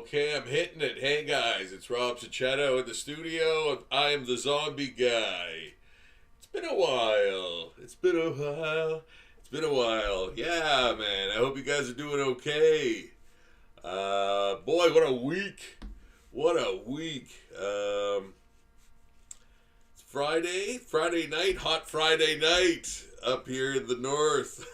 Okay, I'm hitting it. Hey guys, it's Rob Cicetto in the studio. I am the zombie guy. It's been a while. It's been a while. It's been a while. Yeah, man. I hope you guys are doing okay. Boy, what a week. What a week. It's Friday night, hot Friday night up here in the north.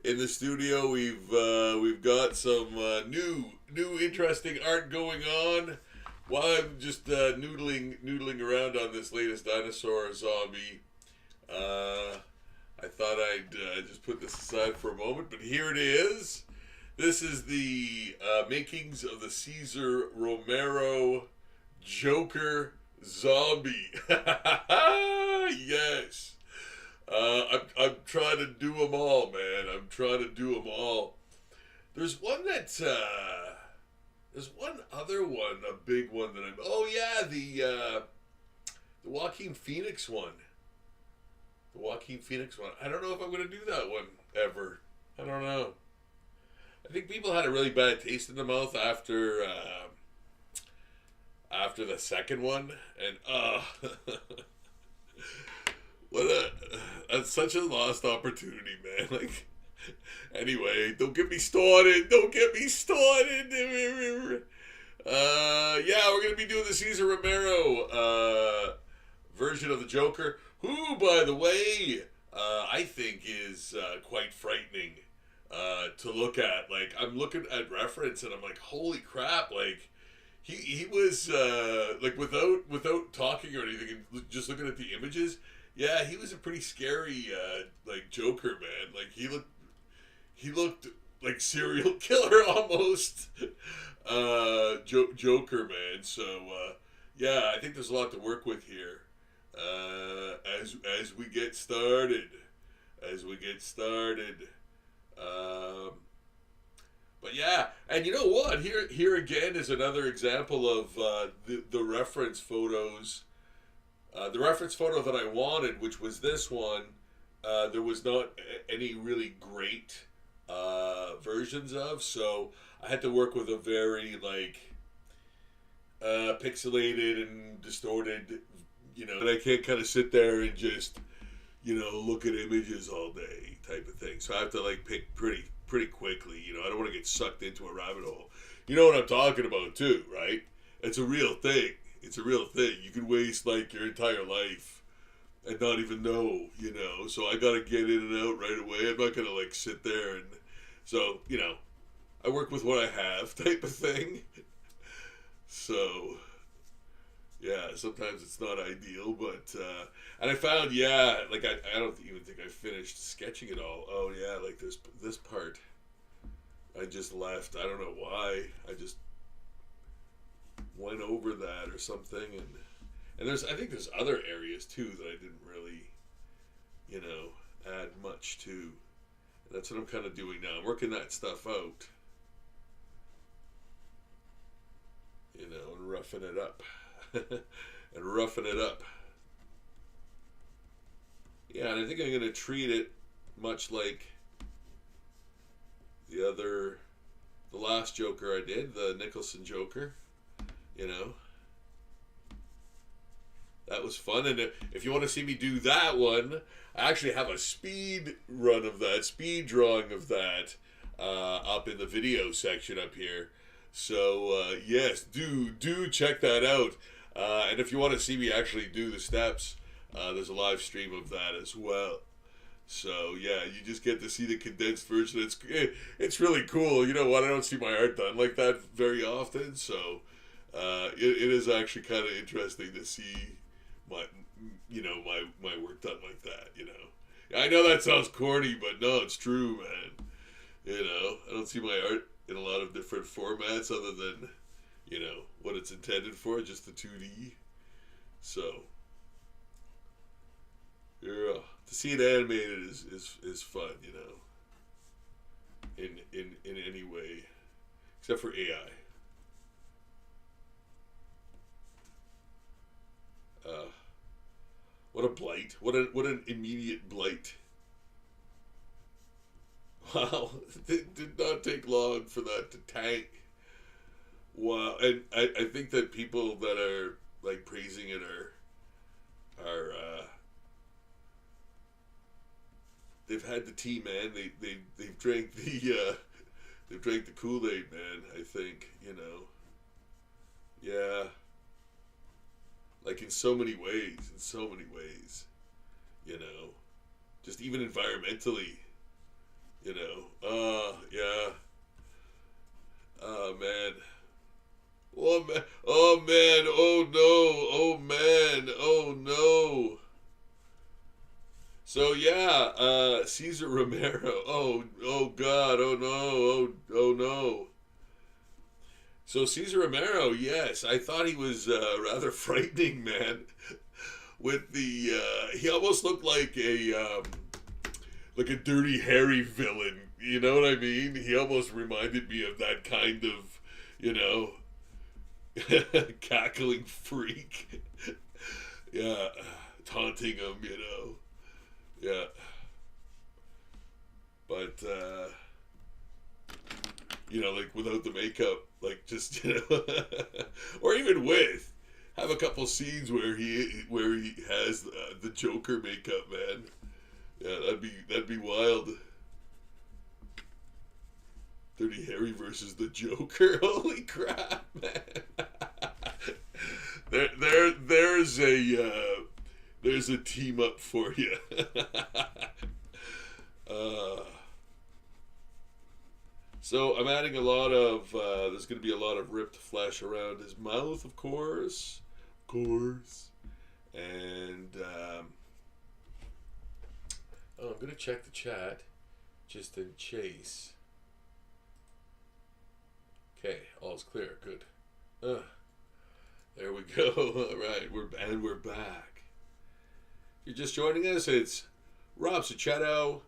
In the studio, we've got some new interesting art going on. While I'm just noodling around on this latest dinosaur zombie, I thought I'd just put this aside for a moment. But here it is. This is the makings of the Caesar Romero Joker zombie. Yes. I'm trying to do them all, man. I'm trying to do them all. There's one there's one other one, a big one that oh yeah, the Joaquin Phoenix one. The Joaquin Phoenix one. I don't know if I'm going to do that one ever. I don't know. I think people had a really bad taste in the mouth after the second one, and that's such a lost opportunity, man. Like, anyway, don't get me started. Don't get me started. Yeah, we're gonna be doing the Cesar Romero version of the Joker, who, by the way, I think is quite frightening to look at. Like, I'm looking at reference, and I'm like, holy crap! Like, he was like without talking or anything, and just looking at the images. Yeah, he was a pretty scary like Joker, man. Like he looked like serial killer almost. Joker, man. So yeah, I think there's a lot to work with here. As we get started, but yeah, and you know what? Here again is another example of the reference photos. The reference photo that I wanted, which was this one, there was not any really great versions of, so I had to work with a very like pixelated and distorted, and I can't kind of sit there and just look at images all day type of thing. So I have to like pick pretty quickly. I don't want to get sucked into a rabbit hole. You know what I'm talking about too, right? It's a real thing. It's a real thing. You could waste like your entire life and not even know, So I gotta get in and out right away. I'm not gonna like sit there and so, I work with what I have type of thing. So yeah, sometimes it's not ideal, but and I found like I don't even think I finished sketching it all. Oh yeah, like this part I just left. I don't know why. I just went over that or something, and I think there's other areas too that I didn't really add much to, and that's what I'm kind of doing now. I'm working that stuff out, and roughing it up. And roughing it up. Yeah, and I think I'm going to treat it much like the last Joker I did, the Nicholson Joker. That was fun, and if you want to see me do that one, I actually have a speed drawing of that up in the video section up here. So yes, do check that out. And if you want to see me actually do the steps, there's a live stream of that as well. So yeah, you just get to see the condensed version. It's really cool. You know what? I don't see my art done like that very often, so it is actually kind of interesting to see my work done like that. I know that sounds corny, but no, it's true, man. I don't see my art in a lot of different formats other than what it's intended for, just the 2D. So yeah, to see it animated is fun, in any way, except for AI. What a blight! What an immediate blight! Wow, it did not take long for that to tank. Wow, and I think that people that are like praising it are they've had the tea, man. They've drank they've drank the Kool-Aid, man. I think, you know. Yeah, like in so many ways, you know. Just even environmentally, you know. Yeah. Oh man. Oh man. Oh man. Oh no. Oh man. Oh no. So yeah, Caesar Romero. Oh God. Oh no. Oh no. So Caesar Romero, yes, I thought he was rather frightening, man. With the he almost looked like a Dirty Harry villain. You know what I mean? He almost reminded me of that kind of, you know, cackling freak. Yeah, taunting him, you know. Yeah, but you know, like without the makeup, like just you know, or even with, have a couple scenes where he has the Joker makeup, man. Yeah, that'd be wild. Dirty Harry versus the Joker. Holy crap, man! There's a team up for you. uh, so I'm adding a lot of. There's going to be a lot of ripped flesh around his mouth, of course, and oh, I'm going to check the chat just in case. Okay, all's clear. Good. There we go. All right, we're back. If you're just joining us, it's Rob Sachetto,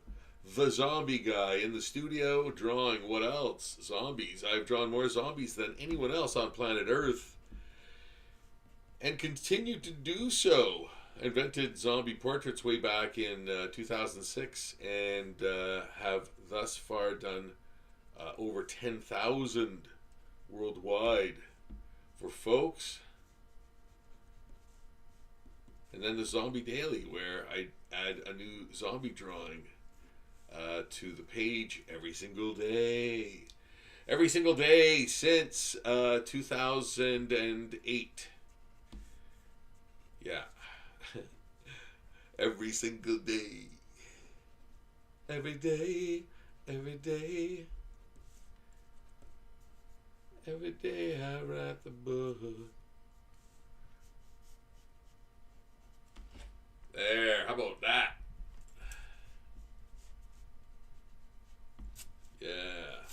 the zombie guy, in the studio drawing what else? Zombies. I've drawn more zombies than anyone else on planet Earth, and continue to do so. I invented zombie portraits way back in 2006, and have thus far done over 10,000 worldwide for folks. And then the Zombie Daily, where I add a new zombie drawing to the page every single day. Every single day since 2008. Yeah. Every single day. Every day. Every day. Every day I write the book. There, how about that? Yeah.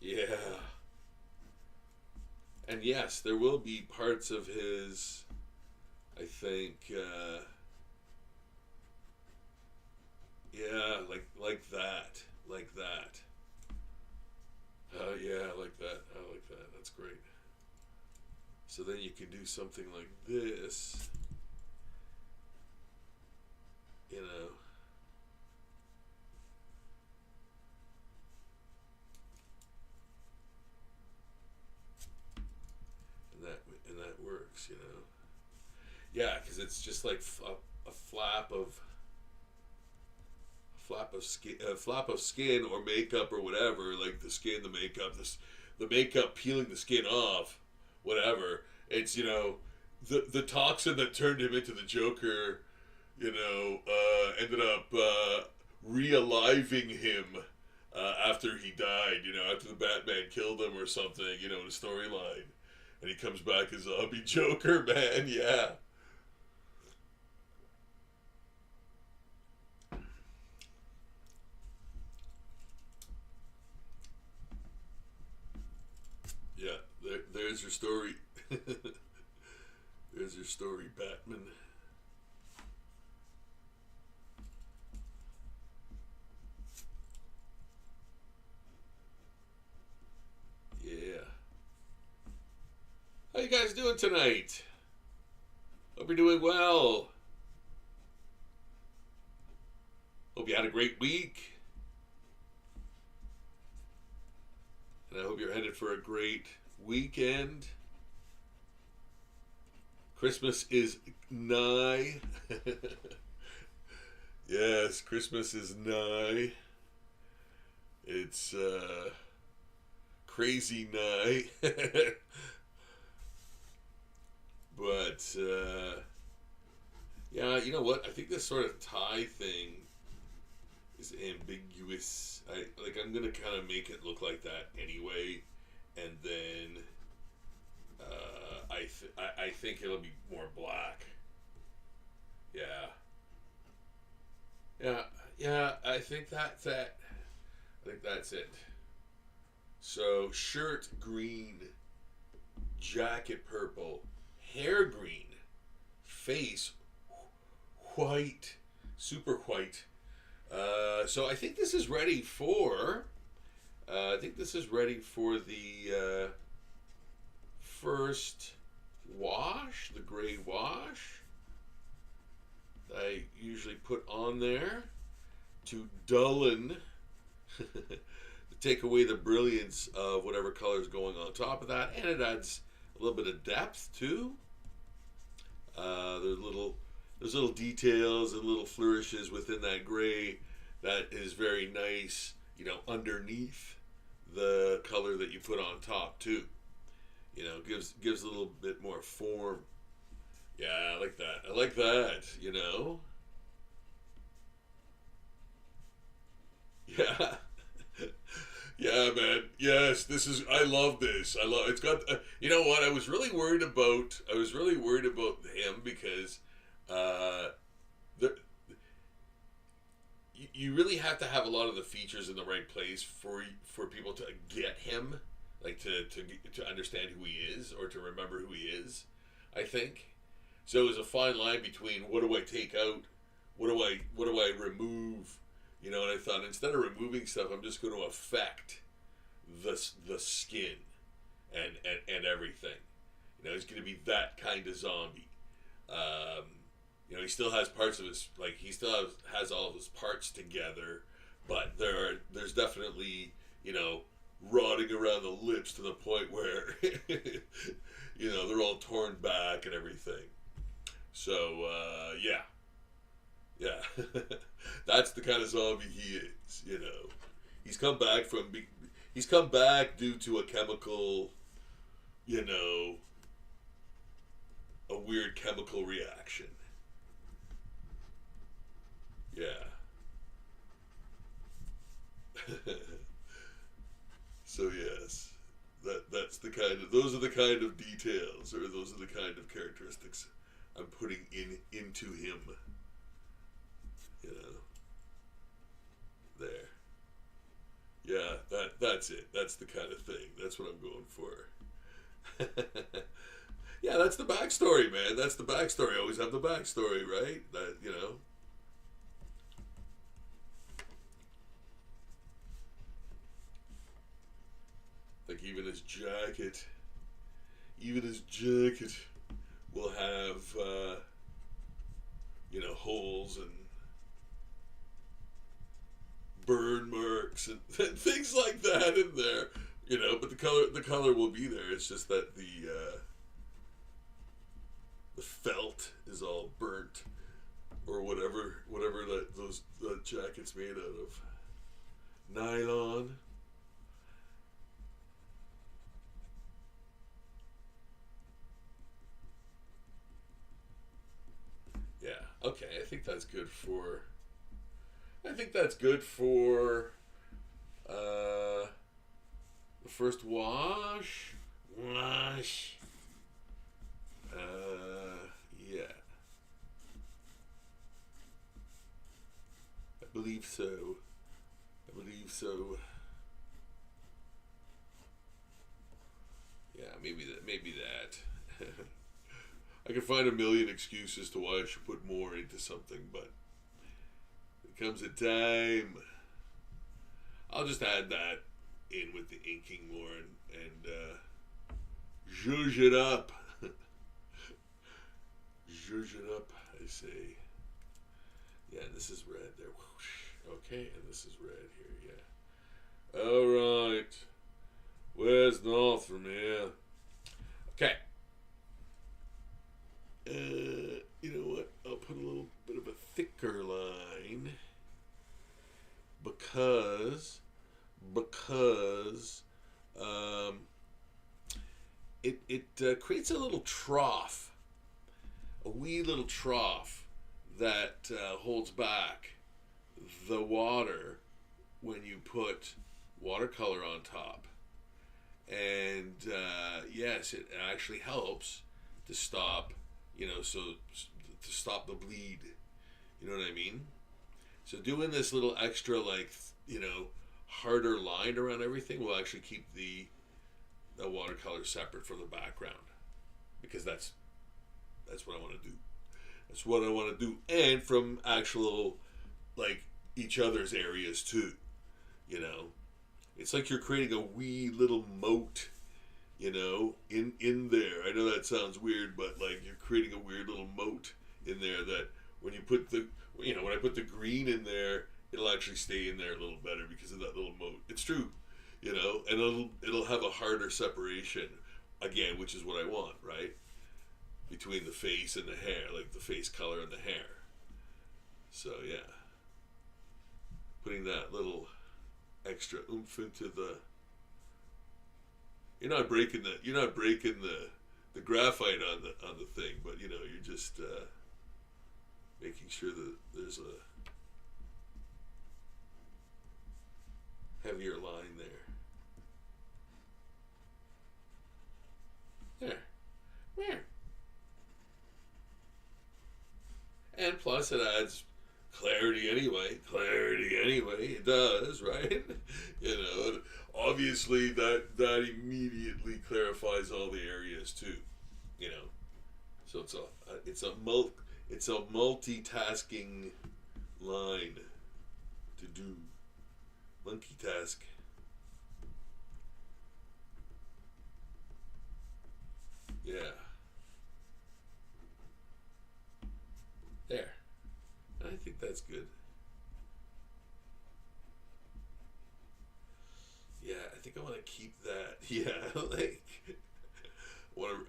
Yeah. And yes, there will be parts of his, I think, yeah, like that. Like that. Yeah, like that. I like that. That's great. So then you can do something like this, you know. And that works, you know. Yeah, because it's just like a flap of skin or makeup or whatever, like the skin, the makeup, the makeup peeling the skin off, whatever. It's, you know, the toxin that turned him into the Joker, you know, ended up re-aliving him after he died, you know, after the Batman killed him or something, you know, in a storyline. And he comes back as zombie Joker, man, yeah. Yeah, there's your story. There's your story, Batman. Yeah. How you guys doing tonight? Hope you're doing well. Hope you had a great week. And I hope you're headed for a great weekend. Christmas is nigh. Yes, Christmas is nigh. It's crazy nigh. But yeah, you know what? I think this sort of tie thing is ambiguous. I'm gonna kind of make it look like that anyway, and then I think it'll be more black. Yeah. Yeah. I think that's it. So shirt green, jacket purple, hair green, face white, super white. So I think this is ready for. The first wash, the gray wash. I usually put on there to dullen, to take away the brilliance of whatever color is going on top of that, and it adds a little bit of depth too. There's little details and little flourishes within that gray that is very nice, underneath the color that you put on top too. Gives a little bit more form. Yeah, I like that. Yeah. Yeah, man. Yes, I love this. It's got, you know what? I was really worried about him because, the, you really have to have a lot of the features in the right place for people to get him, like to understand who he is or to remember who he is, I think. So it was a fine line between what do I take out, what do I remove, and I thought instead of removing stuff, I'm just going to affect the skin and everything. He's going to be that kind of zombie. He still has parts of his, like he still has all of his parts together, but there's definitely rotting around the lips to the point where they're all torn back and everything. So yeah, that's the kind of zombie he is. He's come back due to a chemical, a weird chemical reaction. Yeah. So yes, those are the kind of details, or those are the kind of characteristics I'm putting into him. There. Yeah, that's it. That's the kind of thing. That's what I'm going for. Yeah, that's the backstory, man. That's the backstory. Always have the backstory, right? Like even his jacket will have, holes and burn marks and things like that in there, but the color will be there. It's just that the felt is all burnt or whatever that jacket's made out of. Nylon. Yeah, okay, I think that's good for the first wash. Yeah. I believe so. Yeah, maybe that. I can find a million excuses to why I should put more into something, but it comes a time. I'll just add that in with the inking more and zhuzh it up. Zhuzh it up, I say. Yeah, this is red there. Whoosh. Okay, and this is red here, yeah. Alright. Where's north from here? Okay. You know what? I'll put a little bit of a thicker line because um, it creates a little trough, a wee little trough that holds back the water when you put watercolor on top. And yes, it actually helps to stop, to stop the bleed. You know what I mean? So doing this little extra, harder line around everything will actually keep the watercolor separate from the background, because that's what I want to do. That's what I want to do, and from actual, each other's areas too. You know, it's like you're creating a wee little moat, in there. I know that sounds weird, but you're creating a weird little moat in there that when you put when I put the green in there, it'll actually stay in there a little better because of that little moat. It's true, and it'll have a harder separation again, which is what I want, right? Between the face and the hair, like the face color and the hair. So yeah, putting that little extra oomph into the. You're not breaking the graphite on the thing, but you're just making sure that there's a heavier line there. There. And plus it adds clarity anyway. It does, right? Obviously that immediately clarifies all the areas too. So it's a multitasking line to do. Monkey task. Yeah. There. I think that's good. Yeah, I think I want to keep that. Yeah,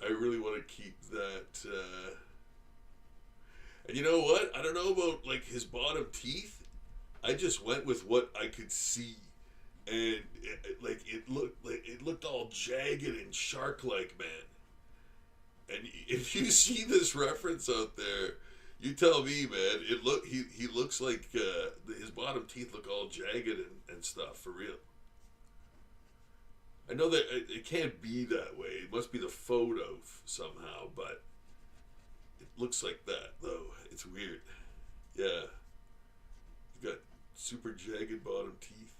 I really want to keep that. And you know what? I don't know about his bottom teeth. I just went with what I could see, and it looked all jagged and shark-like, man. And if you see this reference out there, you tell me, man. He looks like his bottom teeth look all jagged and stuff for real. I know that it can't be that way. It must be the photo somehow, but it looks like that though. It's weird. Yeah, you've got super jagged bottom teeth.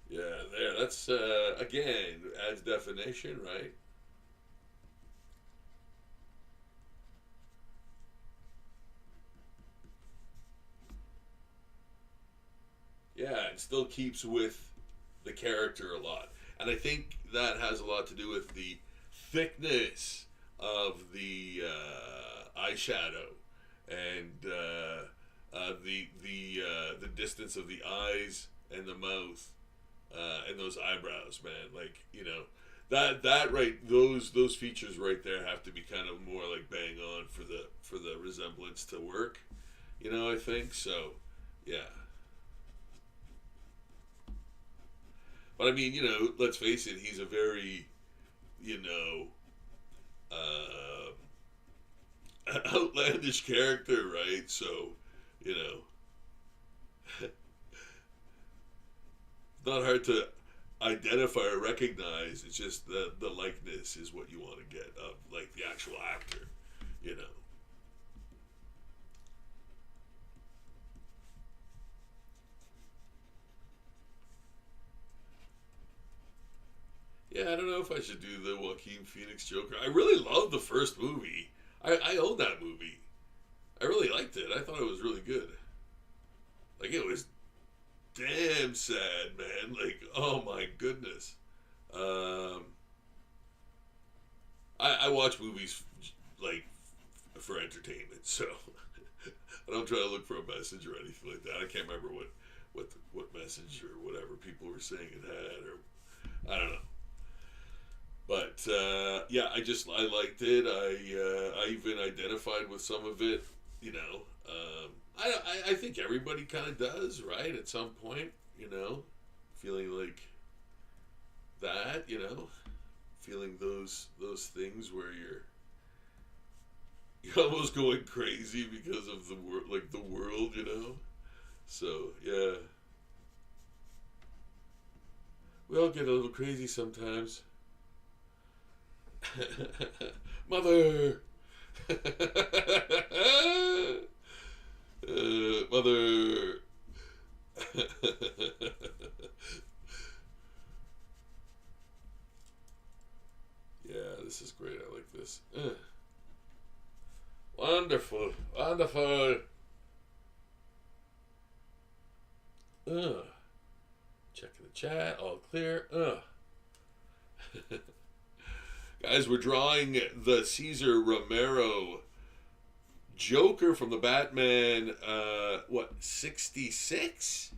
Yeah, there. That's again adds definition, right? Yeah, it still keeps with the character a lot. And I think that has a lot to do with the thickness of the eyeshadow and the distance of the eyes and the mouth and those eyebrows, man. That right, those features right there have to be kind of more bang on for the resemblance to work. I think so. Yeah. But I mean, let's face it, he's a very, uh, outlandish character, right? So, it's not hard to identify or recognize. It's just the likeness is what you want to get of, the actual actor, Yeah, I don't know if I should do the Joaquin Phoenix Joker. I really loved the first movie. I own that movie. I really liked it. I thought it was really good. It was damn sad, man. Oh my goodness. I watch movies for entertainment, so I don't try to look for a message or anything like that. I can't remember what what message or whatever people were saying it had, or I don't know. But yeah, I liked it. I even identified with some of it. You know, I think everybody kind of does, right? At some point, you know, feeling like that. You know, feeling those things where you're almost going crazy because of the world, like the world, you know. So yeah, we all get a little crazy sometimes. Mother. Mother. Yeah, this is great. I like this. Wonderful. Wonderful. Checking the chat. All clear. Guys, we're drawing the Caesar Romero Joker from the Batman, 66?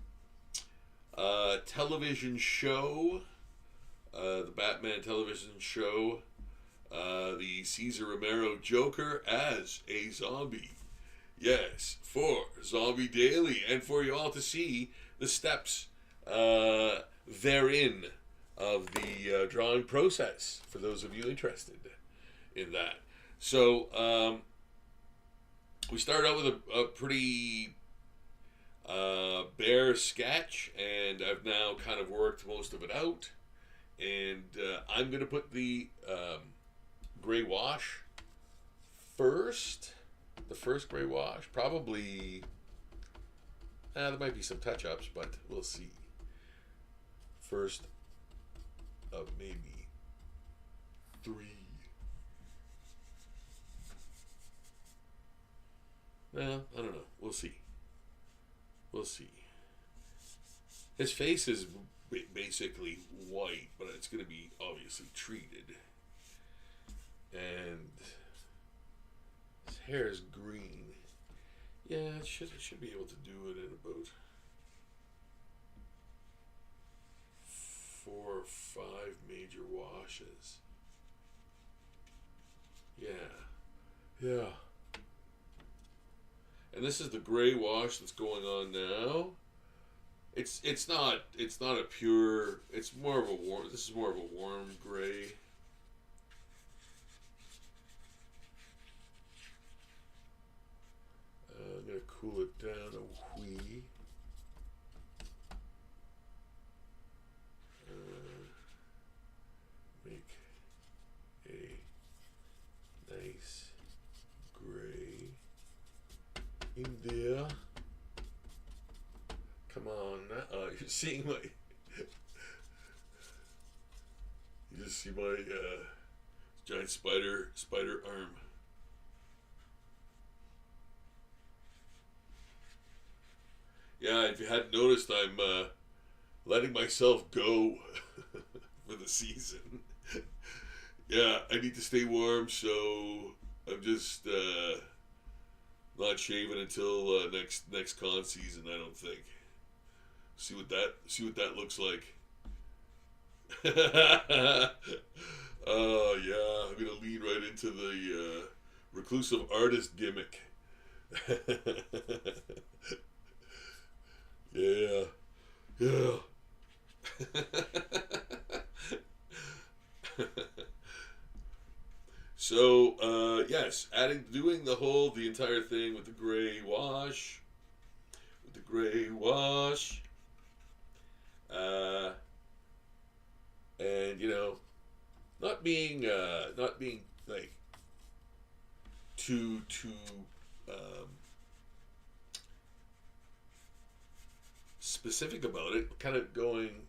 Television show. The Batman television show. The Caesar Romero Joker as a zombie. Yes, for Zombie Daily, and for you all to see the steps therein of the drawing process, for those of you interested in that. So, we started out with a pretty bare sketch, and I've now kind of worked most of it out. And I'm going to put the gray wash first. The first gray wash. Probably, there might be some touch-ups, but we'll see. First of maybe 3. Well, I don't know. We'll see. We'll see. His face is basically white, but it's going to be obviously treated. And his hair is green. Yeah, it should be able to do it in about 4 or 5 major washes. Yeah. And this is the gray wash that's going on now. It's not a pure. It's more of a warm. This is more of a warm gray. I'm gonna cool it down a wee. Make a nice gray in there. Come on, you're seeing my. You just see my giant spider arm. Yeah, if you hadn't noticed, I'm letting myself go for the season. Yeah, I need to stay warm, so I'm just not shaving until next con season. I don't think. See what that looks like. Oh yeah, I'm gonna lead right into the reclusive artist gimmick. Yeah. So yes, doing the entire thing with the gray wash. And not being like too specific about it, kind of going,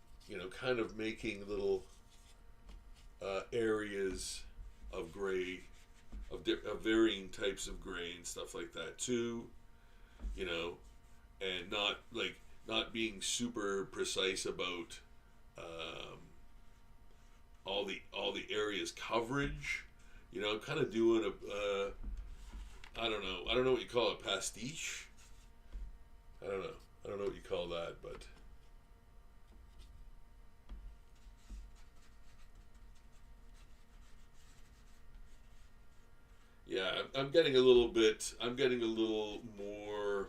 kind of making little areas of gray, of varying types of gray and stuff like that too, and not being super precise about all the areas coverage. I'm kind of doing I don't know what you call it, pastiche. I don't know. I don't know what you call that, but yeah, I'm getting a little bit. I'm getting a little more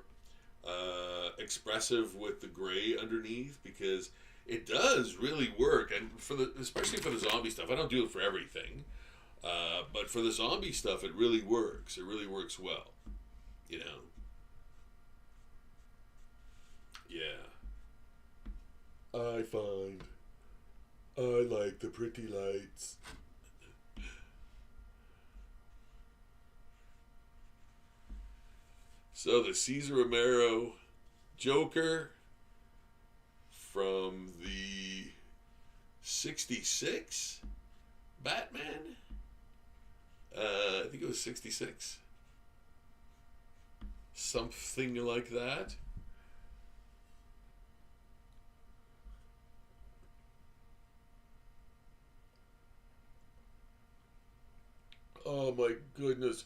expressive with the gray underneath because it does really work, and for the especially for the zombie stuff. I don't do it for everything, but for the zombie stuff, it really works. It really works well. You know. Yeah. I find I like the pretty lights. So the Cesar Romero Joker from the 66 Batman. I think it was 66. Something like that. Oh my goodness.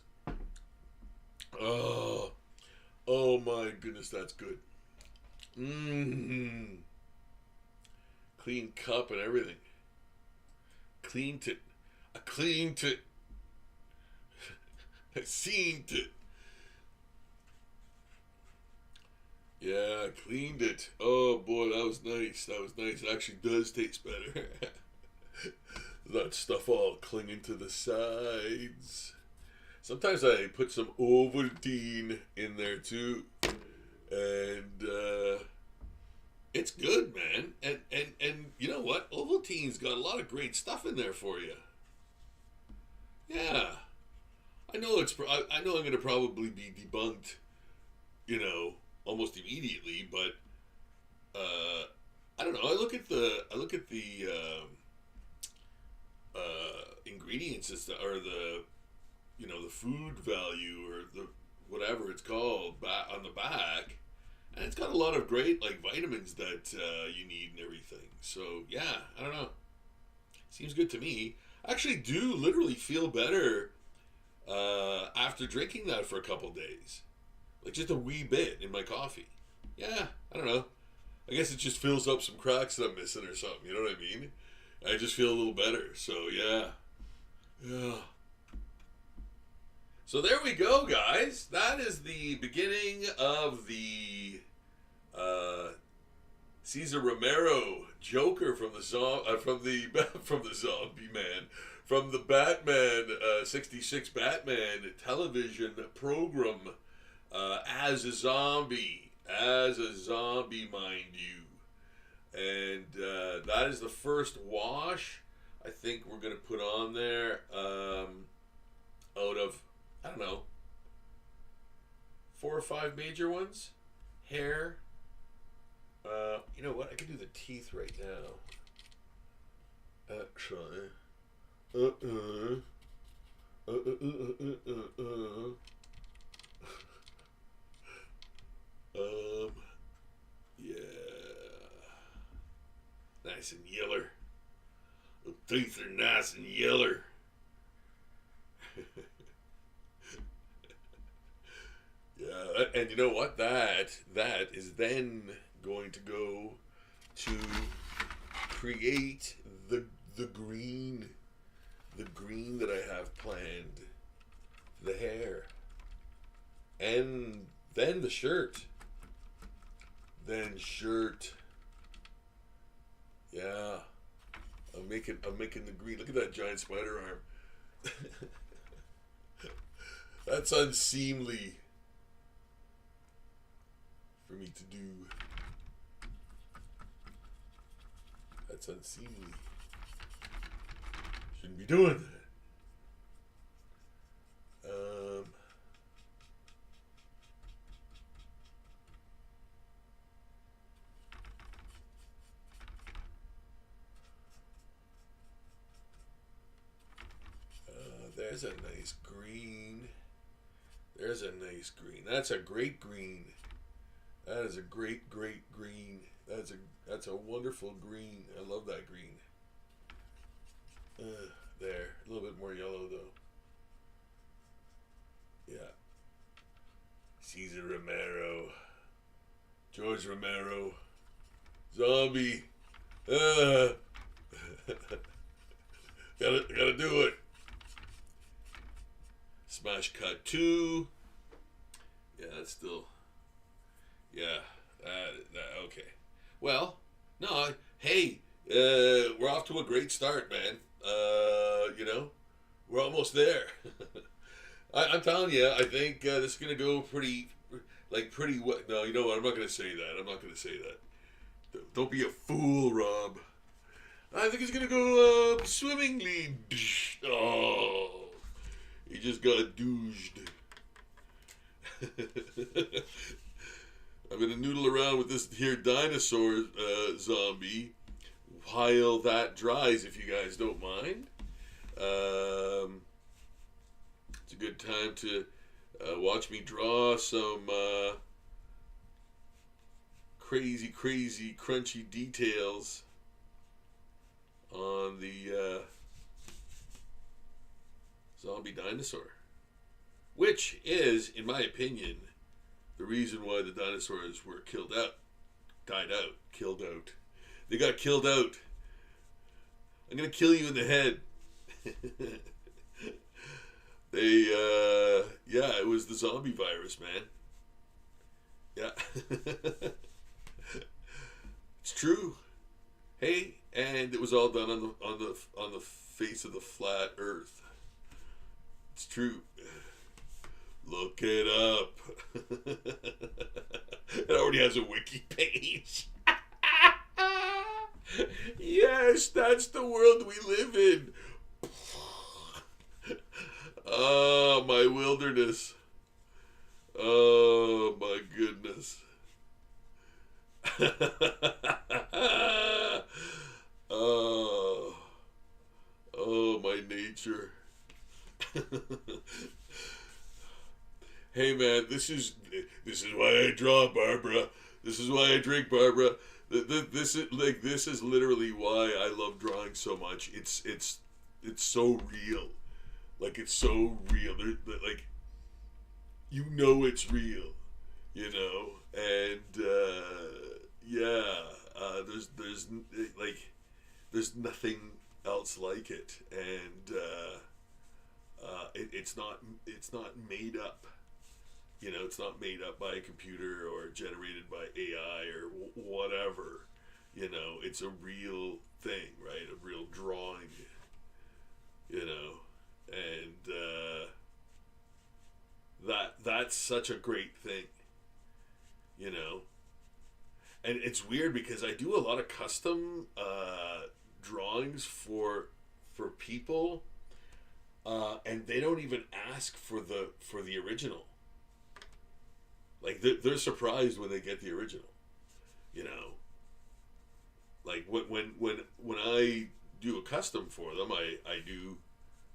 Oh, oh my goodness, that's good. Mmm. Clean cup and everything. Cleaned it. I cleaned it. I seen it. Yeah, I cleaned it. Oh boy, that was nice. That was nice. It actually does taste better. That stuff all clinging to the sides. Sometimes I put some Ovaltine in there too, and it's good, man. And you know what? Ovaltine's got a lot of great stuff in there for you. Yeah, I know I know I'm going to probably be debunked, you know, almost immediately, but I don't know. I look at the ingredients or the the food value or the whatever it's called on the back, and it's got a lot of great like vitamins that you need and everything. So yeah, I don't know. Seems good to me. I actually do literally feel better after drinking that for a couple days, like just a wee bit in my coffee. Yeah, I don't know. I guess it just fills up some cracks that I'm missing or something. You know what I mean? I just feel a little better. So yeah, yeah. So there we go, guys. That is the beginning of the uh, Cesar Romero Joker from the from the Zombie Man, from the Batman '66 Batman television program as a zombie, mind you. And that is the first wash I think we're gonna put on there out of, I don't know, 4 or 5 major ones. Hair. You know what? I can do the teeth right now. Actually. Uh-uh. Uh-uh. Yeah. Nice and yeller. The teeth are nice and yeller. Yeah, and you know what? That is then going to go to create the green, that I have planned, the hair, and then the shirt, then shirt. Yeah, I'm making the green. Look at that giant spider arm. That's unseemly for me to do. That's unseemly. Shouldn't be doing that. There's a nice green. There's a nice green. That's a great green. That is a great green. That's a wonderful green. I love that green. There, a little bit more yellow though. Yeah. Cesar Romero, George Romero. Zombie. Uh, gotta do it. Smash Cut 2. Yeah, that's still. Yeah. Okay. Well, no. Hey, we're off to a great start, man. We're almost there. I'm telling you, I think this is gonna go pretty what? No, you know what? I'm not gonna say that. I'm not gonna say that. Don't be a fool, Rob. I think it's gonna go swimmingly. Oh, he just got douched. I'm gonna noodle around with this here dinosaur zombie while that dries, if you guys don't mind. It's a good time to watch me draw some crazy, crunchy details on the zombie dinosaur. Which is, in my opinion, the reason why the dinosaurs were killed out. They got killed out. I'm going to kill you in the head. It was the zombie virus, man. Yeah. It's true. Hey, and it was all done on the face of the flat Earth. It's true. Look it up. It already has a wiki page. Yes, that's the world we live in. Oh, my wilderness. Oh, my goodness. Oh, my nature. Hey, man, this is why I draw, Barbara. This is why I drink, Barbara. This is literally why I love drawing so much. It's so real. Like, it's so real. Like, you know it's real, and there's nothing else like it, and it's not made up. It's not made up by a computer or generated by AI or whatever. It's a real thing, right? A real drawing, and that's such a great thing, And it's weird because I do a lot of custom drawings for people, and they don't even ask for the original. Like, they're surprised when they get the original, Like, when I do a custom for them, I do,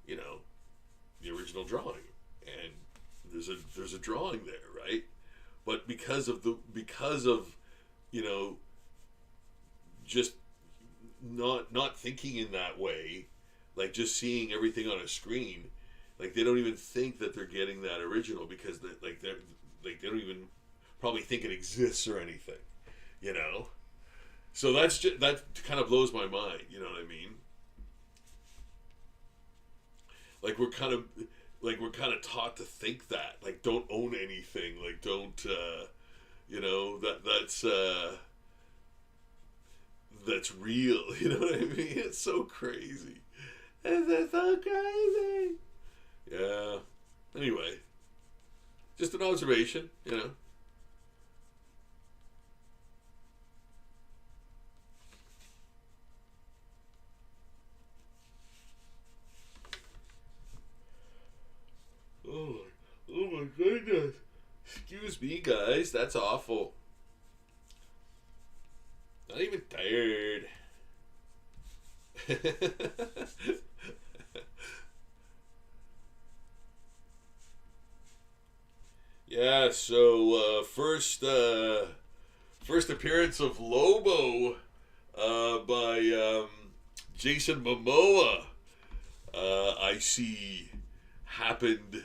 the original drawing, and there's a drawing there, right? But because of just not thinking in that way, like just seeing everything on a screen, like they don't even think that they're getting that original because they don't even probably think it exists or anything, So that kind of blows my mind, you know what I mean? Like we're kind of taught to think that, like, don't own anything, like don't that's real, you know what I mean? It's so crazy. It's so crazy. Yeah. Anyway, just an observation, Oh my goodness. Excuse me, guys. That's awful. Not even tired. Yeah, so first appearance of Lobo by Jason Momoa. I see happened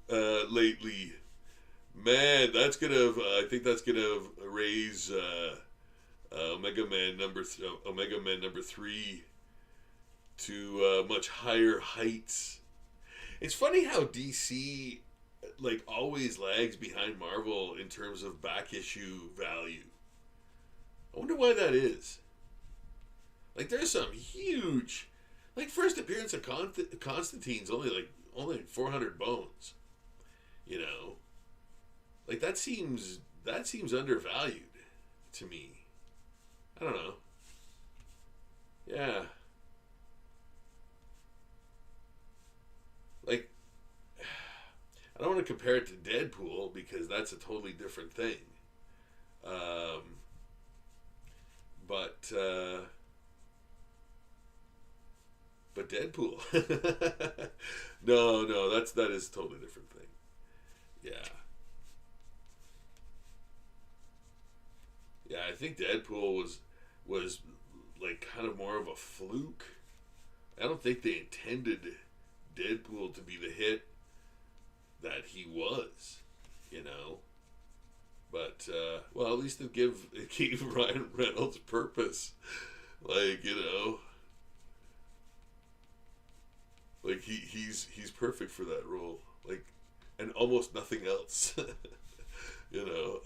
lately. Man, that's gonna. I think that's gonna raise Omega Man number three to much higher heights. It's funny how DC like always lags behind Marvel in terms of back issue value. I wonder why that is. Like, there's some huge, like, first appearance of Constantine's only 400 bones. You know, like that seems undervalued to me. I don't know. Yeah, like I don't want to compare it to Deadpool because that's a totally different thing. Um, but but Deadpool, no, that is a totally different thing. Yeah, yeah. I think Deadpool was like kind of more of a fluke. I don't think they intended Deadpool to be the hit that he was, you know. But well, at least it gave Ryan Reynolds purpose, like, you know, like he's perfect for that role, like, and almost nothing else. You know,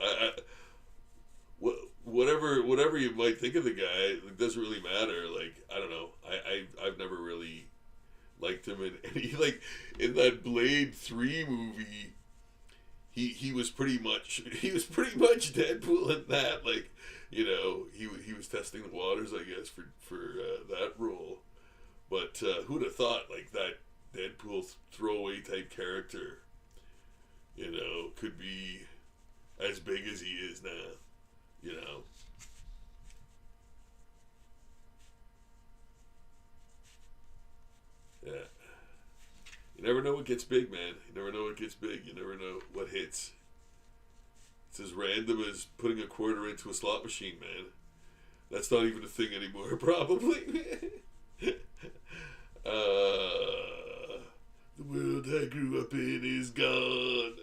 whatever you might think of the guy, it doesn't really matter. Like, I don't know, I've never really liked him, and he, like, in that Blade 3 movie, he was pretty much Deadpool in that, like, you know, he was testing the waters, I guess, for that role. But who'd have thought, like, that Deadpool throwaway type character, you know, could be as big as he is now, you know. Yeah. You never know what gets big, man. You never know what gets big. You never know what hits. It's as random as putting a quarter into a slot machine, man. That's not even a thing anymore, probably. The world I grew up in is gone.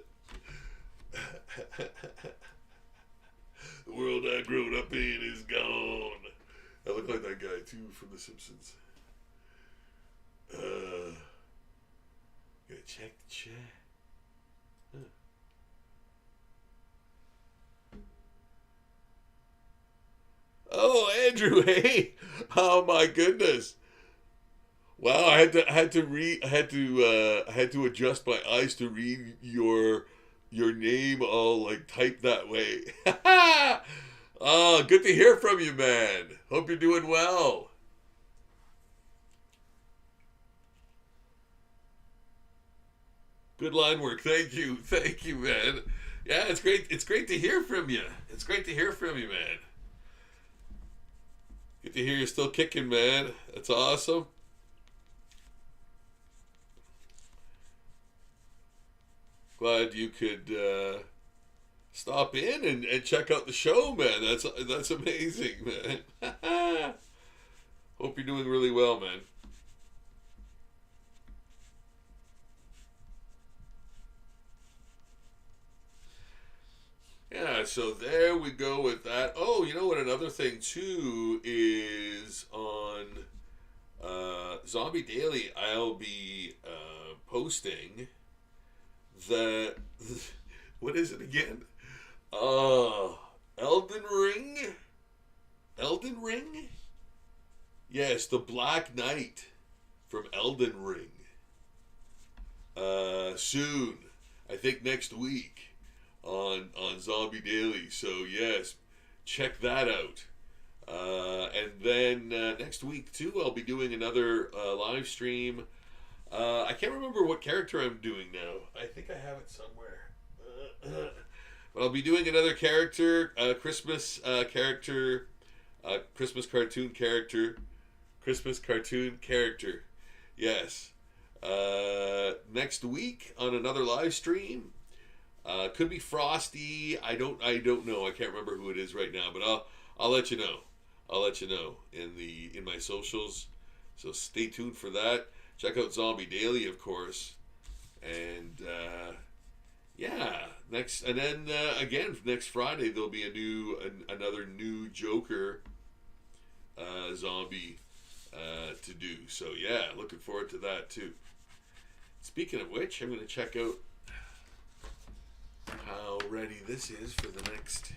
The world I grew up in is gone. I look like that guy, too, from The Simpsons. Gotta check the chat. Huh. Oh, Andrew, hey! Oh my goodness! Wow, I had to adjust my eyes to read your name all like typed that way. Oh, good to hear from you, man. Hope you're doing well. Good line work. Thank you, man. Yeah, it's great. It's great to hear from you. It's great to hear from you, man. Good to hear you're still kicking, man. That's awesome. Glad you could stop in and check out the show, man. That's amazing, man. Hope you're doing really well, man. Yeah, so there we go with that. Oh, you know what? Another thing too is on Zombie Daily. I'll be posting the what is it again? Elden Ring. Elden Ring. Yes, the Black Knight from Elden Ring. Soon, I think next week on Zombie Daily. So yes, check that out. And then next week too, I'll be doing another live stream. I can't remember what character I'm doing now. I think I have it somewhere. But I'll be doing another character, Christmas character, Christmas cartoon character, Christmas cartoon character. Yes. Next week on another live stream. Could be Frosty. I don't know. I can't remember who it is right now, but I'll let you know. I'll let you know in my socials. So stay tuned for that. Check out Zombie Daily, of course. And yeah, and then again next Friday there'll be another new Joker zombie to do. So yeah, looking forward to that too. Speaking of which, I'm going to check out how ready this is for the next.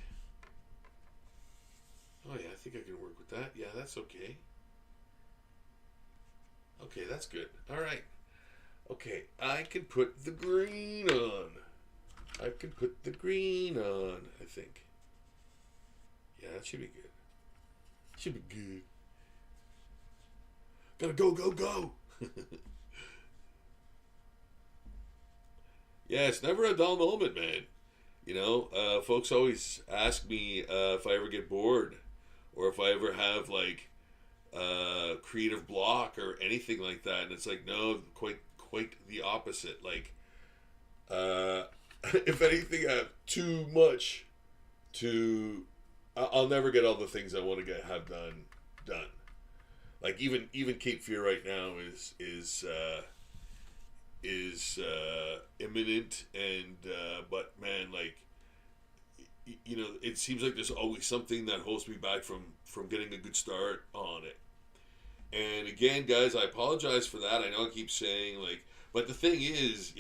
Oh yeah, I think I can work with that. Yeah, that's okay. Okay, that's good. All right. Okay, I can put the green on. I can put the green on, I think. Yeah, that should be good. Should be good. Gotta go, go, go. Yeah, it's never a dull moment, man. Folks always ask me if I ever get bored or if I ever have like creative block or anything like that, and it's like no, quite the opposite. Like, if anything, I have too much to. I'll never get all the things I want to have done. Like even Cape Fear right now is imminent, and but man, like it seems like there's always something that holds me back from getting a good start on it. And again, guys, I apologize for that. I know I keep saying like, but the thing is,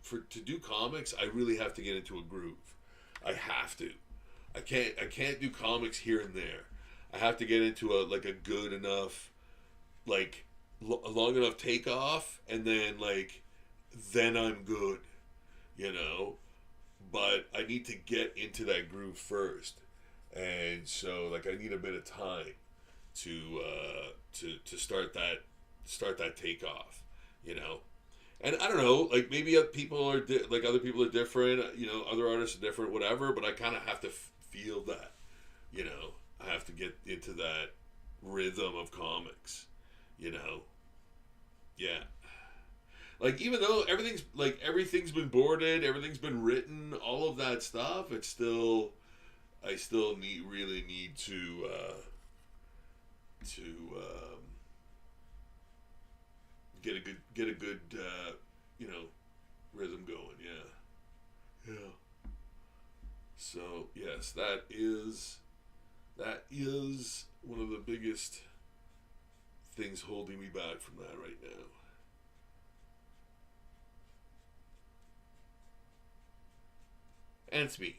for to do comics, I really have to get into a groove. I have to. I can't do comics here and there. I have to get into a good enough, like long enough takeoff, and then I'm good, you know. But I need to get into that groove first, and so like I need a bit of time to start that takeoff, you know. And I don't know, like maybe people are like other people are different, other artists are different, whatever. But I kind of have to feel that, you know. I have to get into that rhythm of comics, you know. Yeah. Like even though everything's been boarded, everything's been written, all of that stuff, I still really need to get a good rhythm going. Yeah. So yes, that is one of the biggest things holding me back from that right now. And it's me.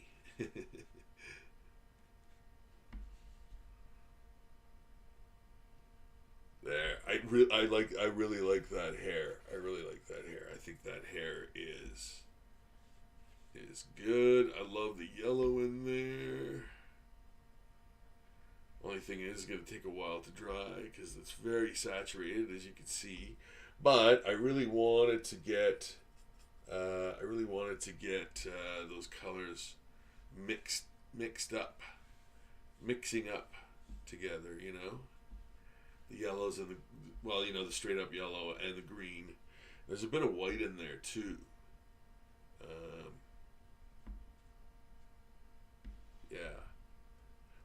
There, I really like that hair. I really like that hair. I think that hair is good. I love the yellow in there. Only thing is, it's going to take a while to dry because it's very saturated, as you can see. But I really wanted to get, those colors mixed up, mixing up together. The yellows and the straight up yellow and the green. There's a bit of white in there too. Yeah.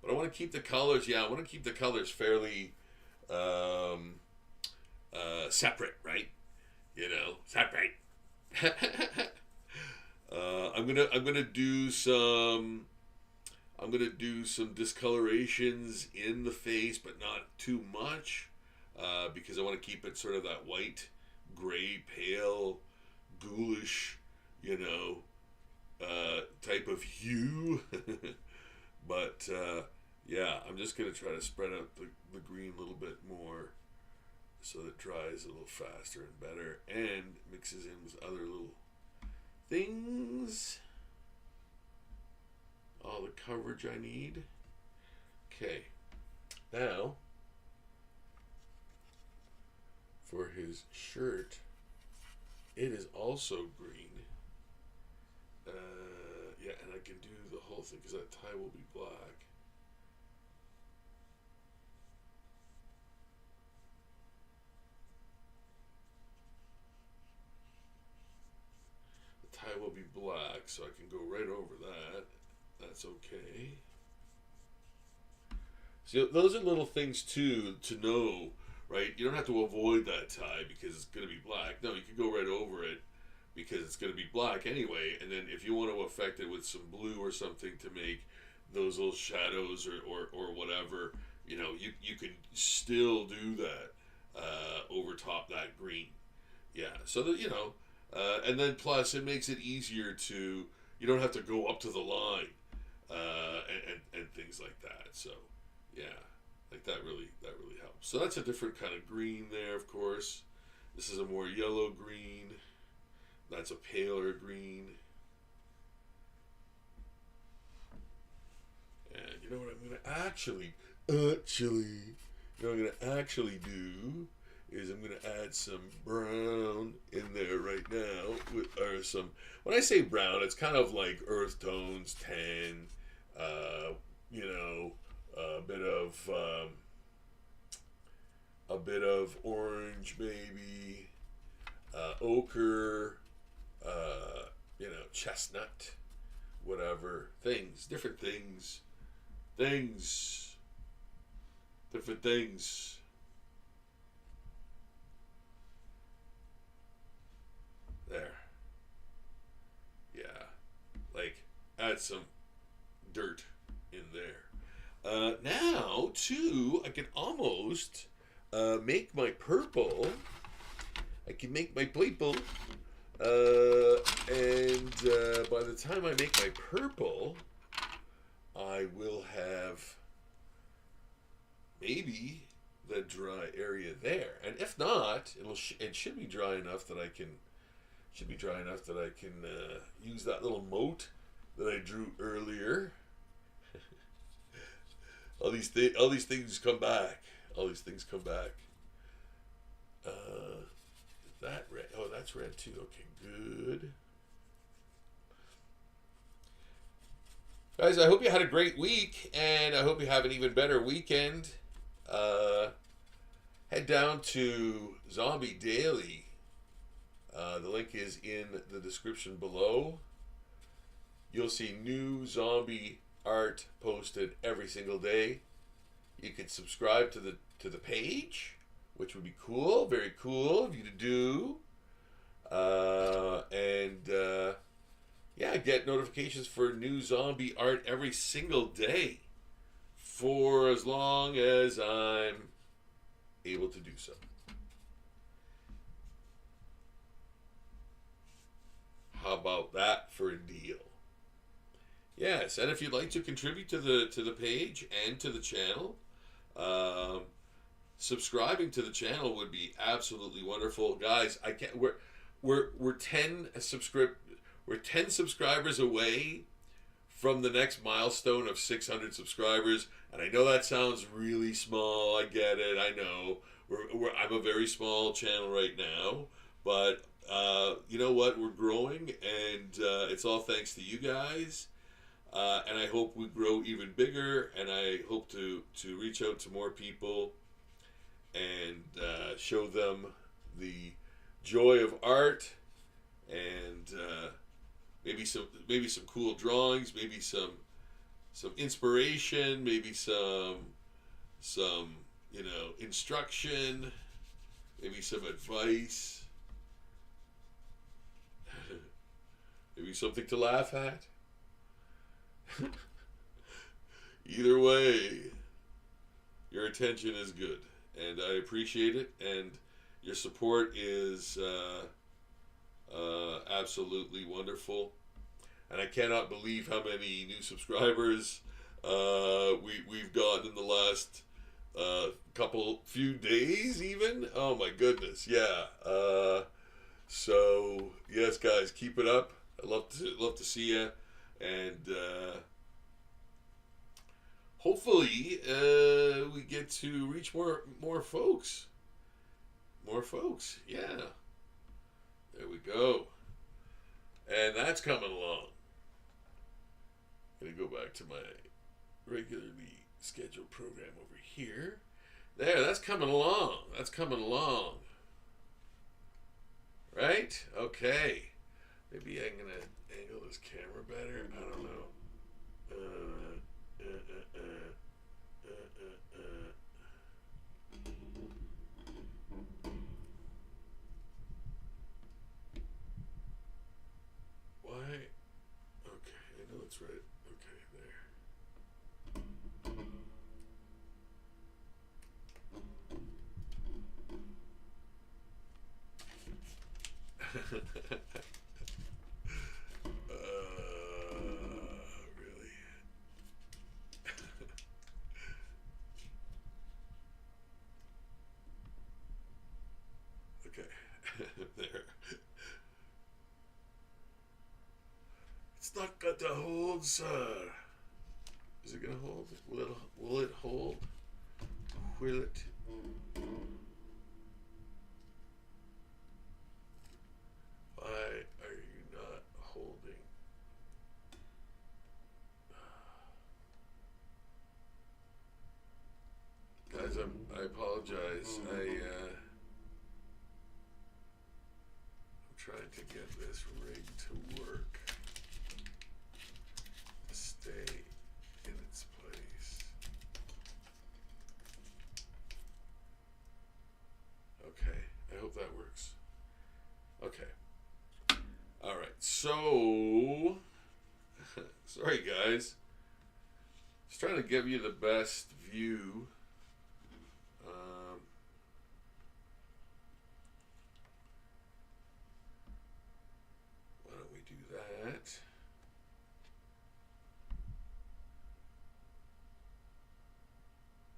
But I want to keep the colors. Yeah, I want to keep the colors fairly separate, right? Separate. I'm gonna do some. I'm gonna do some discolorations in the face, but not too much, because I want to keep it sort of that white, gray, pale, ghoulish, type of hue. But yeah, I'm just gonna try to spread out the green a little bit more, so that it dries a little faster and better, and mixes in with other little things. All the coverage I need. Okay, now for his shirt, it is also green. Yeah, and I can do the whole thing because that tie will be black. The tie will be black, so I can go right over that. That's okay. So those are little things too to know, right? You don't have to avoid that tie because it's going to be black. No, you can go right over it, because it's going to be black anyway. And then if you want to affect it with some blue or something to make those little shadows or whatever, you know, you can still do that over top that green. Yeah, so that, you know, and then plus it makes it easier to, you don't have to go up to the line and things like that. So yeah, like that really helps. So that's a different kind of green there, of course. This is a more yellow green. That's a paler green. And you know what I'm gonna actually do is I'm gonna add some brown in there right now or some. When I say brown, it's kind of like earth tones, tan, you know, a bit of orange maybe, ochre, you know, chestnut, whatever, different things. There. Yeah. Like, add some dirt in there. Now, too, I can almost make my purple. I can make my purple. And by the time I make my purple, I will have maybe the dry area there. And if not, it should be dry enough that I can use that little moat that I drew earlier. all these things come back. That red. Oh, that's red too. Okay, good. Guys, I hope you had a great week, and I hope you have an even better weekend. Head down to Zombie Daily. The link is in the description below. You'll see new zombie art posted every single day. You can subscribe to the page, which would be cool, very cool of you to do. Yeah, get notifications for new zombie art every single day for as long as I'm able to do so. How about that for a deal? Yes, and if you'd like to contribute to the page and to the channel, subscribing to the channel would be absolutely wonderful, guys. We're 10 subscribers away from the next milestone of 600 subscribers, and I know that sounds really small. I get it. I know I'm a very small channel right now, but you know what? We're growing, and it's all thanks to you guys. And I hope we grow even bigger, and I hope to reach out to more people and show them the joy of art, and maybe some cool drawings, maybe some inspiration, maybe some you know, instruction, maybe some advice, maybe something to laugh at. Either way, your attention is good, and I appreciate it, and your support is absolutely wonderful, and I cannot believe how many new subscribers we've gotten in the last few days even. Oh my goodness, yeah. So yes, guys, keep it up. I'd love to see you. And hopefully we get to reach more folks. More folks, yeah. There we go. And that's coming along. I'm going to go back to my regularly scheduled program over here. There, that's coming along. Right? Okay. Maybe I'm going to angle this camera better. I don't know. right. Okay, there. Really? Okay, there. It's not got to hold, sir. Is it gonna hold? Will it hold? Will it? Why are you not holding? Guys, I apologize. I'm trying to get this rig to work. Stay in its place. Okay, I hope that works. Okay. All right, so sorry guys. Just trying to give you the best view. Why don't we do that?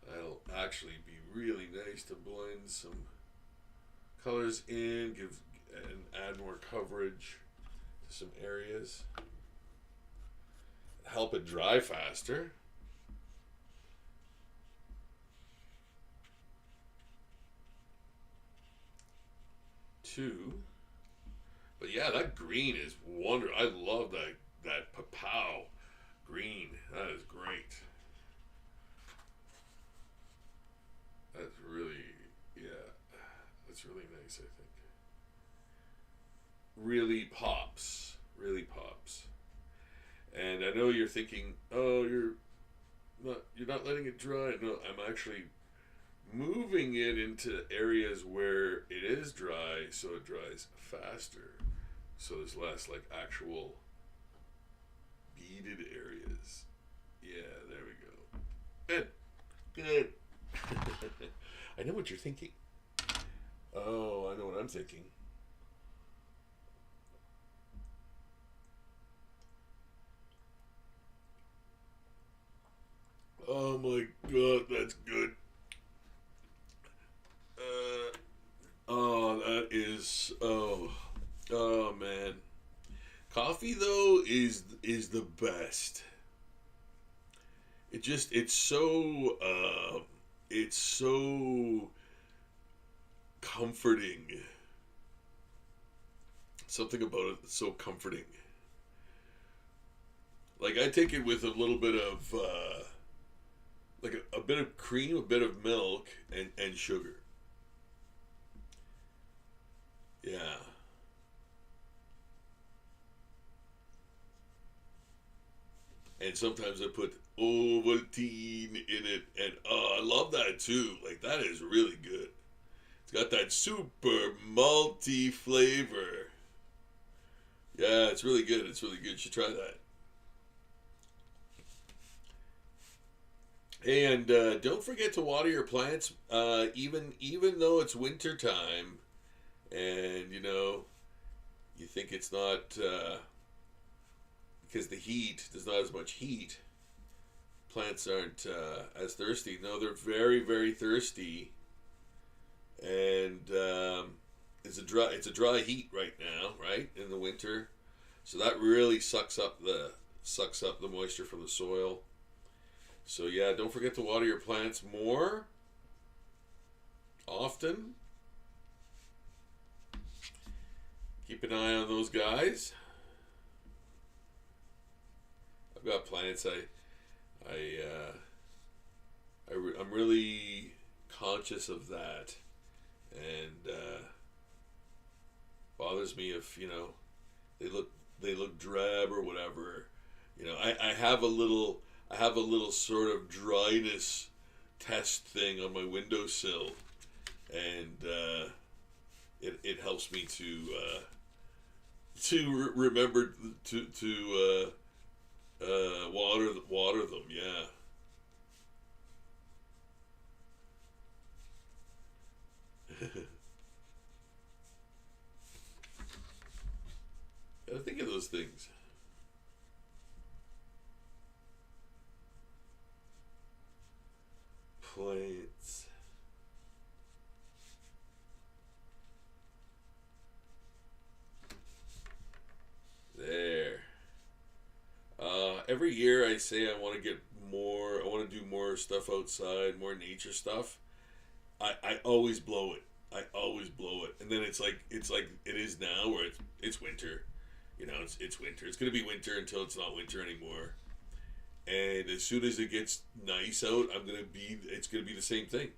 That'll actually be really nice to blend some colors in, give and add more coverage to some areas. Help it dry faster. Two. But yeah, that green is wonderful. I love that papao green. That is great. That's really, yeah, that's really nice, I think. Really pops. Really pops. And I know you're thinking, oh, you're not letting it dry. No, I'm actually moving it into areas where it is dry, so it dries faster. So there's less like actual beaded areas. Yeah, there we go. Good. I know what you're thinking. Oh, I know what I'm thinking. Oh my god, that's good. Oh, that is oh man. Coffee though is the best. It's so comforting. Something about it that's so comforting. Like I take it with a little bit of like a bit of cream, a bit of milk, and sugar. Yeah. And sometimes I put Ovaltine in it, and I love that too. Like that is really good. It's got that super malty flavor. Yeah, it's really good. It's really good. You should try that. And don't forget to water your plants, even though it's winter time, and you think it's not because the heat there's not as much heat. Plants aren't as thirsty. No, they're very very thirsty, and it's a dry heat right now, right in the winter, so that really sucks up the moisture from the soil. So yeah, don't forget to water your plants more often. Keep an eye on those guys. I've got plants. I'm really conscious of that, and bothers me if they look drab or whatever. I have a little sort of dryness test thing on my windowsill, and it helps me to remember to water them. Yeah. Gotta think of those things. Plants. There. Every year I say I want to get more. I want to do more stuff outside, more nature stuff. I always blow it. I always blow it, and then it's like it is now, where it's winter. You know, it's winter. It's gonna be winter until it's not winter anymore. And as soon as it gets nice out, it's gonna be the same thing.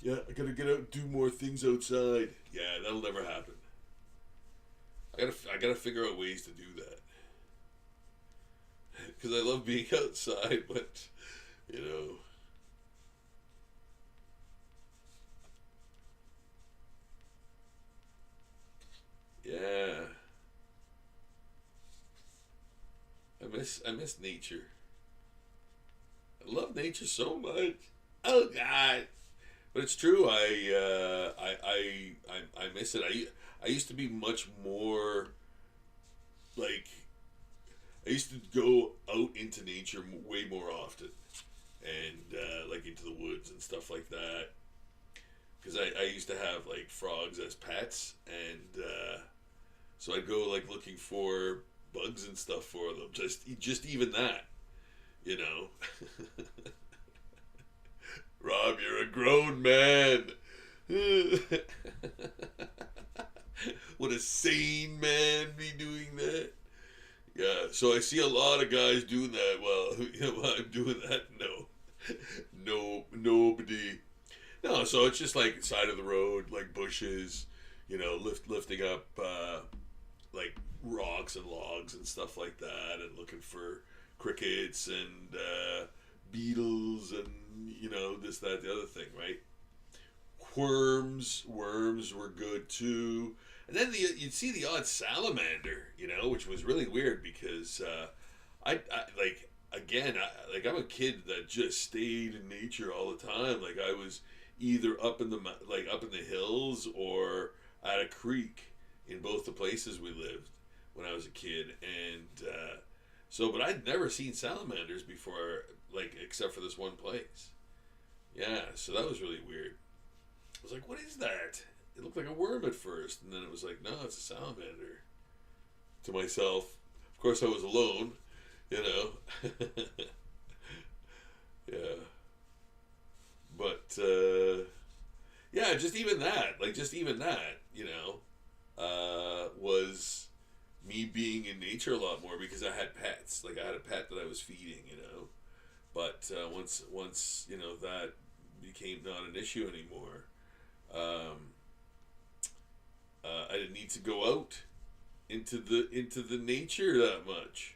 Yeah, I gotta get out and do more things outside. Yeah, that'll never happen. I gotta figure out ways to do that because I love being outside, but you know, yeah, I miss nature. I love nature so much. Oh God. But it's true. I miss it. I used to be much more like I used to go out into nature way more often, and like into the woods and stuff like that. Because I used to have like frogs as pets, and so I'd go like looking for bugs and stuff for them. Just even that, you know. Rob, you're a grown man. Would a sane man be doing that? Yeah, so I see a lot of guys doing that. Well, you know why I'm doing that? No. No, nobody. No, so it's just like side of the road, like bushes, you know, lifting up like rocks and logs and stuff like that, and looking for crickets and beetles and, you know, this, that, the other thing, right? Worms were good too. And then you'd see the odd salamander, you know, which was really weird because I like, again, like I'm a kid that just stayed in nature all the time. Like I was either up in the hills or at a creek in both the places we lived when I was a kid, and but I'd never seen salamanders before, like except for this one place. Yeah, so that was really weird. I was like, what is that? It looked like a worm at first, and then it was like, no, it's a salamander. To myself, of course, I was alone, you know. Yeah, but yeah, just even that, you know, was me being in nature a lot more because I had pets. Like I had a pet that I was feeding, you know. But once you know that became not an issue anymore, um, I didn't need to go out into the nature that much.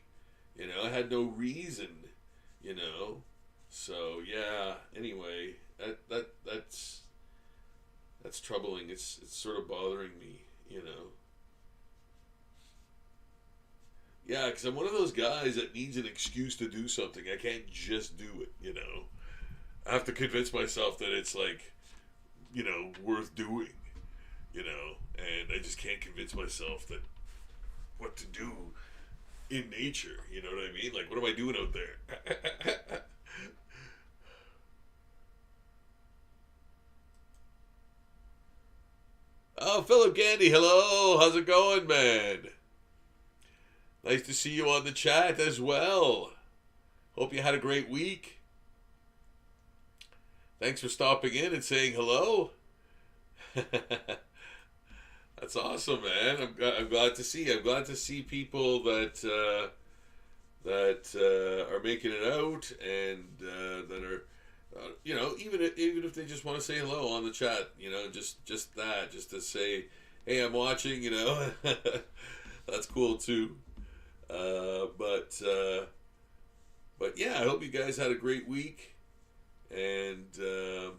You know, I had no reason. You know, so yeah. Anyway, that's troubling. It's sort of bothering me. You know. Yeah, because I'm one of those guys that needs an excuse to do something. I can't just do it, you know. I have to convince myself that it's like, you know, worth doing, you know. And I just can't convince myself that what to do in nature, you know what I mean? Like, what am I doing out there? Oh, Philip Gandy, hello. How's it going, man? Nice to see you on the chat as well. Hope you had a great week. Thanks for stopping in and saying hello. That's awesome, man. I'm glad to see. I'm glad to see people that are making it out and that are, you know, even if they just want to say hello on the chat, you know, just to say, hey, I'm watching, you know, that's cool too. But yeah, I hope you guys had a great week, and I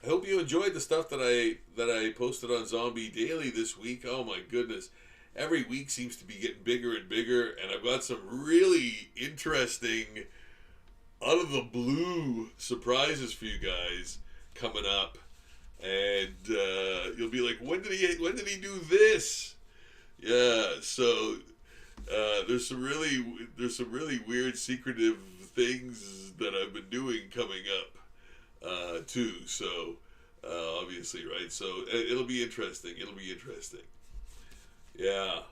hope you enjoyed the stuff that I posted on Zombie Daily this week. Oh my goodness, every week seems to be getting bigger and bigger, and I've got some really interesting, out of the blue surprises for you guys coming up, and you'll be like, when did he do this? Yeah, so there's some really weird secretive things that I've been doing coming up too. So obviously, right? So it'll be interesting. Yeah.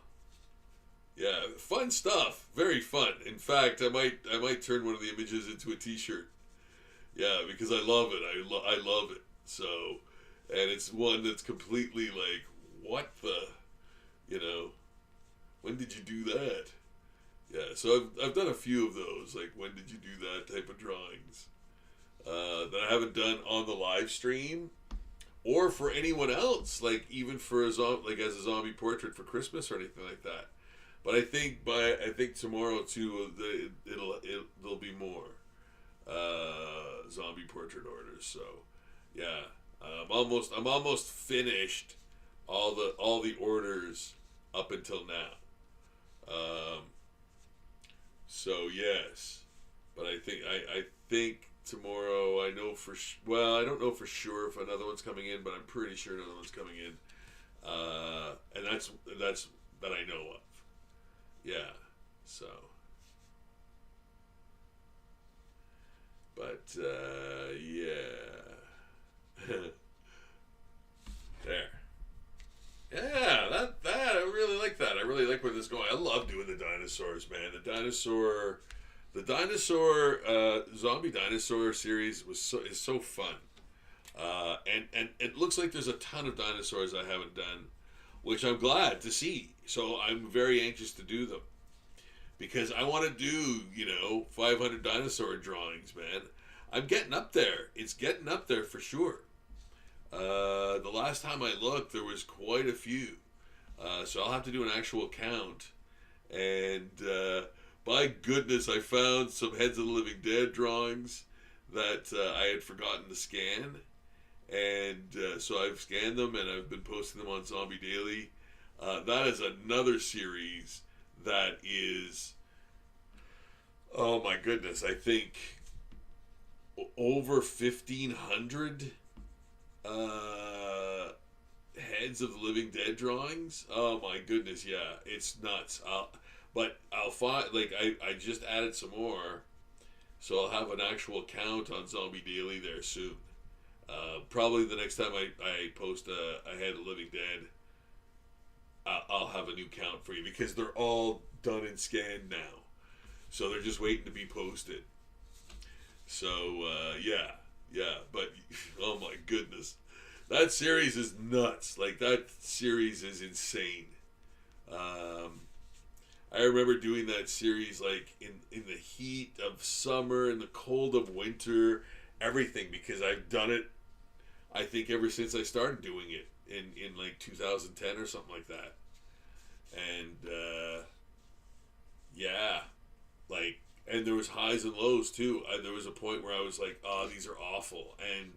Yeah, fun stuff. Very fun. In fact, I might turn one of the images into a T-shirt. Yeah, because I love it. I love it. So, and it's one that's completely like, what the, when did you do that? Yeah, so I've done a few of those. Like, when did you do that type of drawings that I haven't done on the live stream, or for anyone else. Like even for as a zombie portrait for Christmas or anything like that. But I think tomorrow too, there'll be more zombie portrait orders. So yeah, I'm almost finished all the orders up until now. So yes, but I think tomorrow I know I don't know for sure if another one's coming in, but I'm pretty sure another one's coming in, and that's that I know of. Yeah, so, but, yeah, there, yeah, that, I really like that, I really like where this is going. I love doing the dinosaurs, man. The zombie dinosaur series is so fun, and it looks like there's a ton of dinosaurs I haven't done, which I'm glad to see. So I'm very anxious to do them because I want to do 500 dinosaur drawings, man. I'm getting up there. It's getting up there for sure. The last time I looked, there was quite a few, so I'll have to do an actual count. And by goodness, I found some Heads of the Living Dead drawings that I had forgotten to scan. And so I've scanned them and I've been posting them on Zombie Daily. That is another series that is, oh my goodness, I think over 1,500 Heads of the Living Dead drawings. Oh my goodness, yeah, it's nuts. I'll find, like, I just added some more, so I'll have an actual count on Zombie Daily there soon. Probably the next time I post a Head of the Living Dead, I'll have a new count for you because they're all done and scanned now. So they're just waiting to be posted. So, yeah, but, oh my goodness. That series is nuts. Like, that series is insane. I remember doing that series, like, in the heat of summer, in the cold of winter, everything, because I've done it, I think, ever since I started doing it in like 2010 or something like that. And, yeah, like, and there was highs and lows too. There was a point where I was like, oh, these are awful. And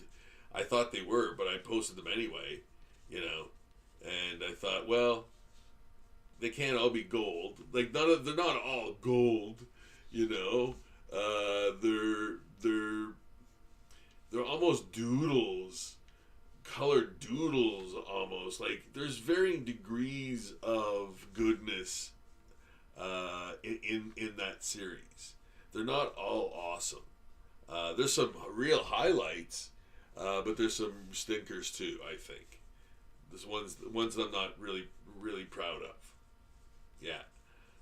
I thought they were, but I posted them anyway, and I thought, well, they can't all be gold. Like, they're not all gold, they're almost doodles, colored doodles almost. Like, there's varying degrees of goodness in that series. They're not all awesome. There's some real highlights, but there's some stinkers too, I think. There's ones that I'm not really proud of. Yeah.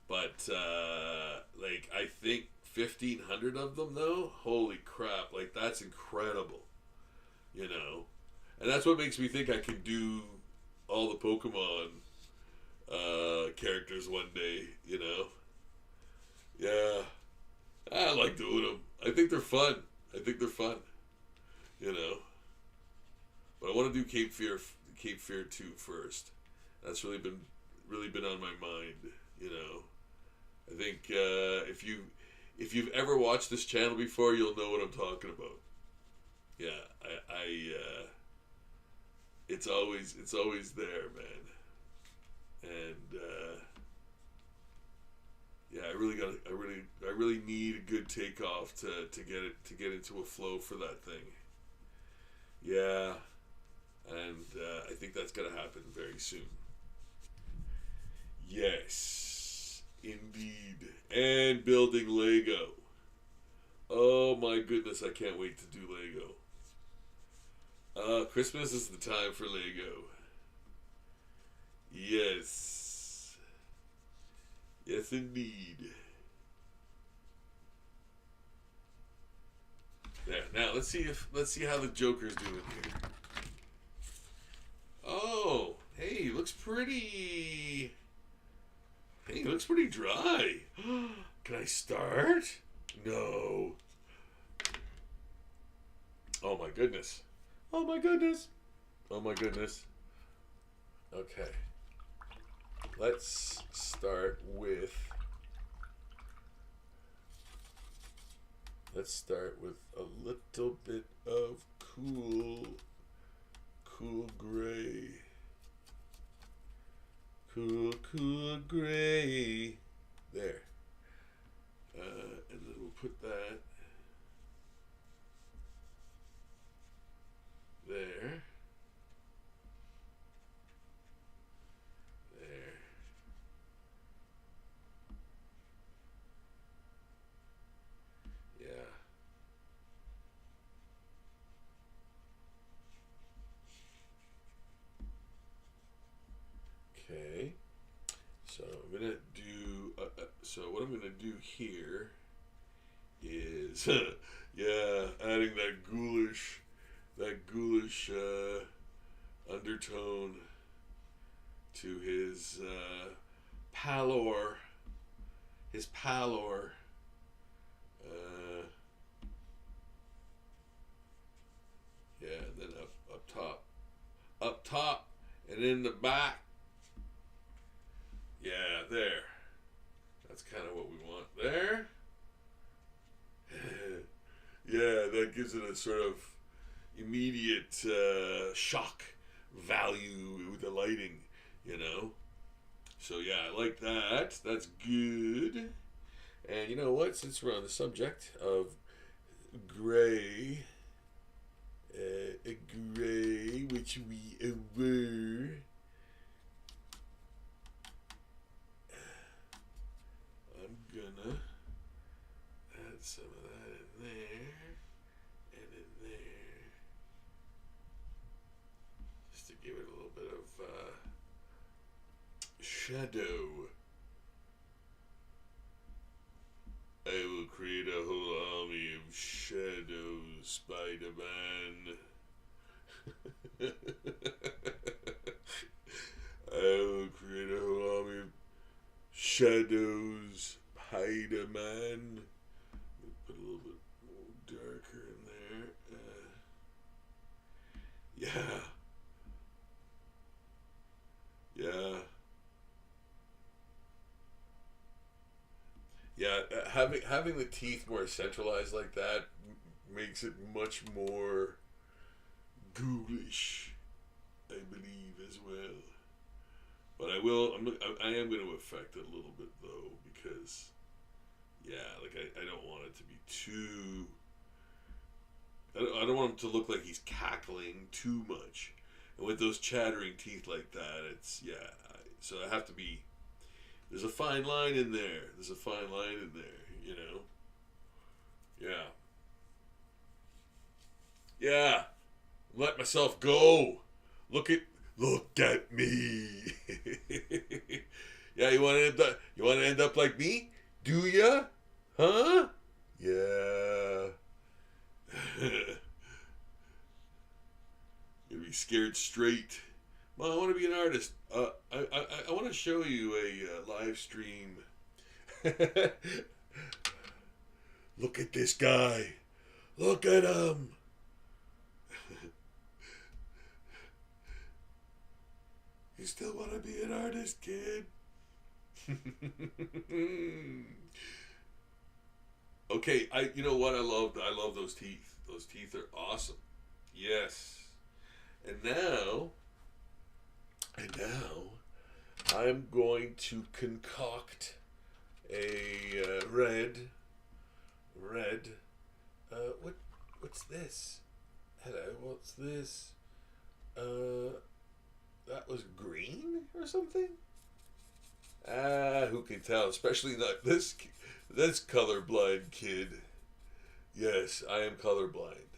But like, I think 1,500 of them though, holy crap, like, that's incredible. And that's what makes me think I can do all the Pokemon characters one day, Yeah. I like doing them. I think they're fun. But I want to do Cape Fear 2 first. That's really been on my mind, I think if you've ever watched this channel before, you'll know what I'm talking about. Yeah, I it's always there, man. And yeah, I really need a good takeoff to get into a flow for that thing. Yeah, and I think that's gonna happen very soon. Yes, indeed. And building Lego. Oh my goodness, I can't wait to do Lego. Christmas is the time for Lego. Yes. Yes, indeed. There. Now let's see how the Joker's doing here. Oh, hey, he looks pretty. Hey, he looks pretty dry. Can I start? No. Oh my goodness. Oh my goodness. Oh my goodness. Okay. Let's start with a little bit of cool gray. Cool gray. There. And then we'll put that there. There. Yeah. Okay. So I'm gonna do. So what I'm gonna do here is, yeah, adding that ghoulish undertone to his pallor. His pallor. Yeah, and then up top, and in the back. Yeah, there. That's kind of what we want there. Yeah, that gives it a sort of immediate shock value with the lighting, you know. So yeah, I like that. That's good. And you know what? Since we're on the subject of gray, which we were. I'm gonna add some of that in there and in there, just to give it a little bit of shadow. I will create a whole army of shadows, Spider-Man. I will create a whole army of shadows, Spider-Man. Put a little bit more darker in there. Yeah. Yeah. Yeah, having the teeth more centralized like that makes it much more ghoulish, I believe, as well. But I am going to affect it a little bit though, because yeah, like I don't want it to be too. I don't want him to look like he's cackling too much, and with those chattering teeth like that, it's yeah. So I have to be. There's a fine line in there. There's a fine line in there, you know? Yeah. Yeah. Let myself go. Look at me. Yeah, you want to end up like me? Do ya? Huh? Yeah. You'll be scared straight. Well, I want to be an artist. I want to show you a live stream. Look at this guy. Look at him. You still want to be an artist, kid? Okay, you know what I love those teeth. Those teeth are awesome. Yes. And now I'm going to concoct a red. What's this? Hello, what's this? That was green or something? Who can tell? Especially not this colorblind kid. Yes, I am colorblind.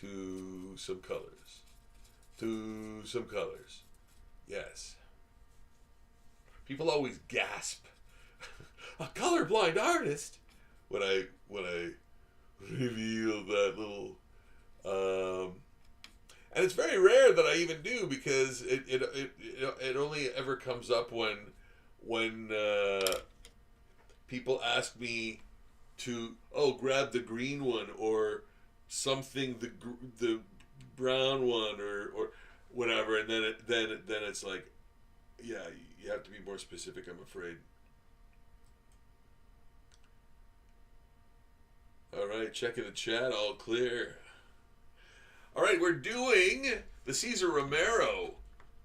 To some colors. Yes. People always gasp. A colorblind artist when I reveal that little and it's very rare that I even do, because it only ever comes up when people ask me to grab the green one or something, the brown one or whatever, and then it's like, yeah, you have to be more specific, I'm afraid. All right, checking the chat, all clear. All right, we're doing the Cesar Romero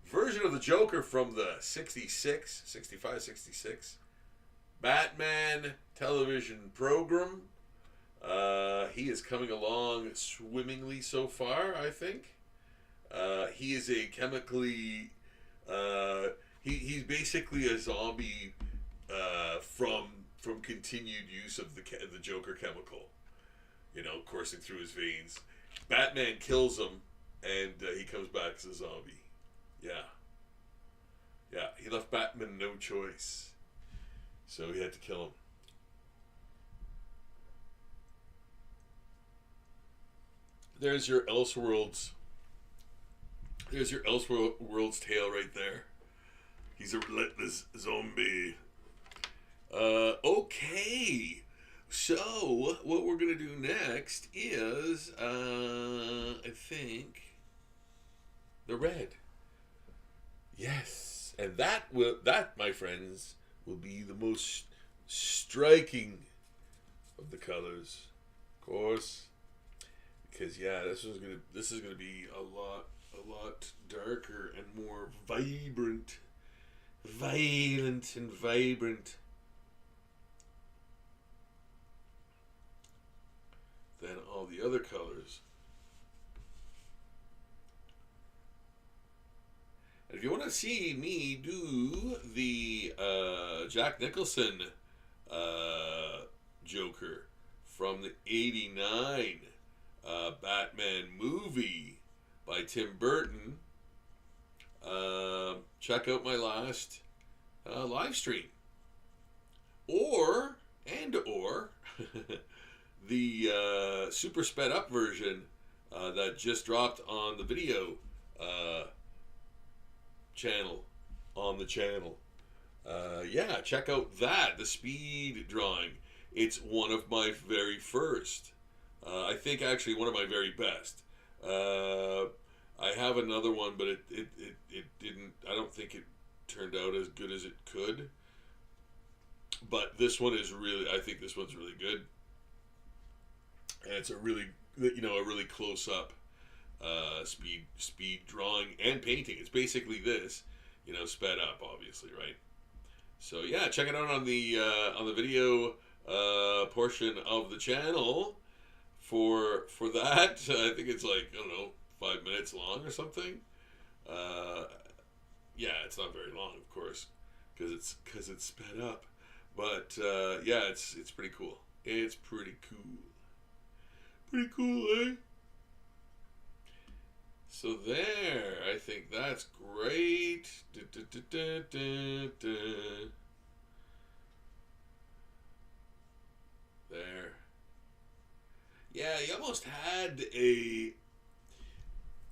version of the Joker from the 65, 66 Batman television program. He is coming along swimmingly so far, I think. He is a chemically... he's basically a zombie from continued use of the Joker chemical, coursing through his veins. Batman kills him, and he comes back as a zombie. Yeah, he left Batman no choice, so he had to kill him. There's your Elseworlds. There's your Elseworlds tale right there. He's a relentless zombie. Okay. So, what we're going to do next is, I think, the red. Yes. And that, my friends, will be the most striking of the colors. Of course. Because, yeah, this is gonna be a lot darker and more vibrant. Violent and vibrant than all the other colors. And if you want to see me do the Jack Nicholson Joker from the '89 Batman movie by Tim Burton, check out my last live stream, or the super sped up version that just dropped on the video channel on the channel. Yeah, check out that, the speed drawing. It's one of my very first. I think actually one of my very best. I have another one, but it didn't. I don't think it turned out as good as it could. But this one is really. I think this one's really good, and it's a really close up speed drawing and painting. It's basically this, sped up, obviously, right? So yeah, check it out on the video portion of the channel for that. I think it's like, I don't know, 5 minutes long or something. Yeah, it's not very long, of course, because it's sped up. But yeah, it's pretty cool. It's pretty cool. Pretty cool, eh? So there, I think that's great. There. Yeah, you almost had a...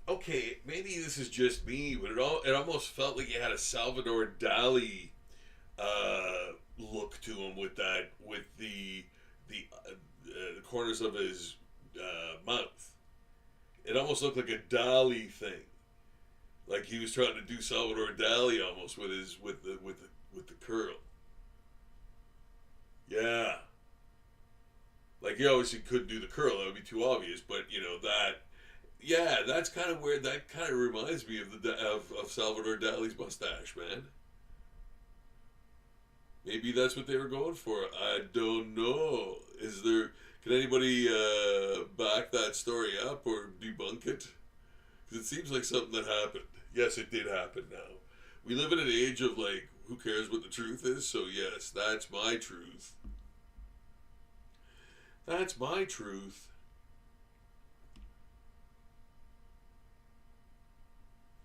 Okay, maybe this is just me, but it almost felt like you had a Salvador Dali look to him with the corners of his mouth. It almost looked like a Dali thing, like he was trying to do Salvador Dali almost with the curl. Yeah, like he obviously couldn't do the curl; that would be too obvious. But that yeah, that's kind of weird. That kind of reminds me of of Salvador Dali's mustache, man. Maybe that's what they were going for. I don't know. Is there? Can anybody back that story up or debunk it? Because it seems like something that happened. Yes, it did happen. Now we live in an age of like, who cares what the truth is? So yes, that's my truth. That's my truth.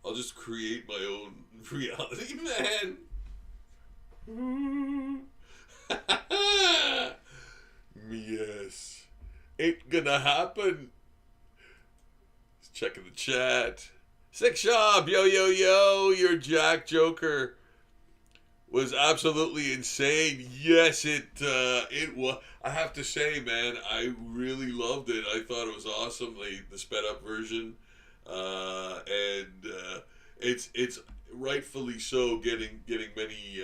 I'll just create my own reality, man. Yes. Ain't gonna happen. Just checking the chat. Sick Shop, yo, yo, yo, your Jack Joker was absolutely insane. Yes, it was. I have to say, man, I really loved it. I thought it was awesome. The sped up version, and it's rightfully so getting many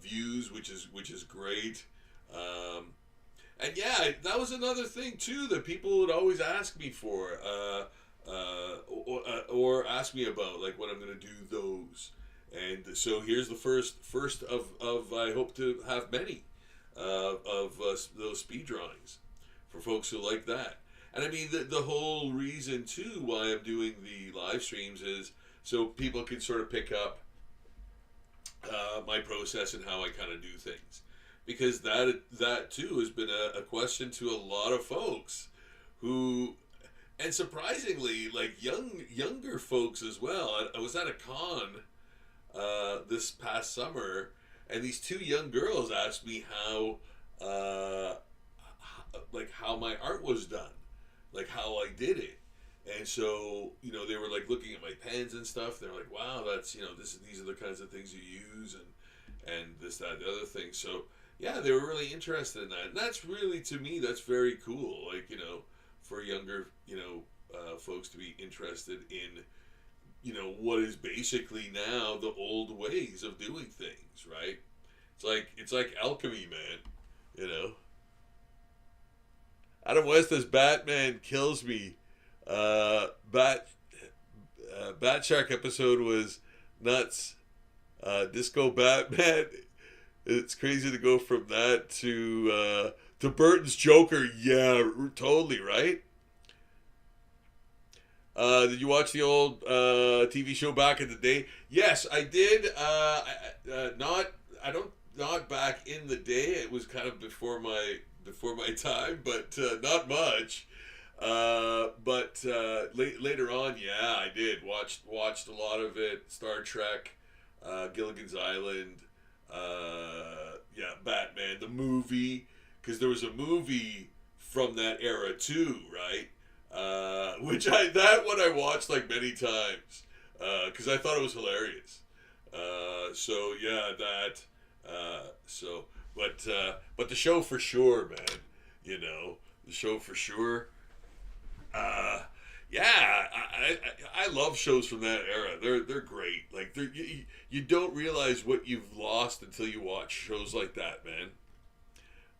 views, which is great. And yeah, that was another thing too that people would always ask me for, or ask me about, like when I'm gonna do those. And so here's the first of I hope to have many of those speed drawings for folks who like that. And I mean the whole reason too why I'm doing the live streams is so people can sort of pick up my process and how I kind of do things, because that too has been a question to a lot of folks who, and surprisingly, like younger folks as well. I was at a con this past summer, and these two young girls asked me how my art was done, like how I did it. And so, they were like looking at my pens and stuff. They're like, "Wow, that's these are the kinds of things you use, and this, that, the other thing." So yeah, they were really interested in that, and that's really, to me, that's very cool. Like, for younger folks to be interested in what is basically now the old ways of doing things, right? It's like alchemy, man. Adam West as Batman kills me. Bat Shark episode was nuts. Disco Batman. It's crazy to go from that to Burton's Joker. Yeah, totally, right? Did you watch the old TV show back in the day? Yes, I did. Not back in the day. It was kind of before my time, but not much. But later on, yeah, I did watched a lot of it. Star Trek, Gilligan's Island, yeah, Batman the movie, because there was a movie from that era too, right? Which that one I watched like many times, because I thought it was hilarious. So yeah, that. But the show for sure, man. The show for sure. Yeah, I love shows from that era. They're great. Like you don't realize what you've lost until you watch shows like that, man.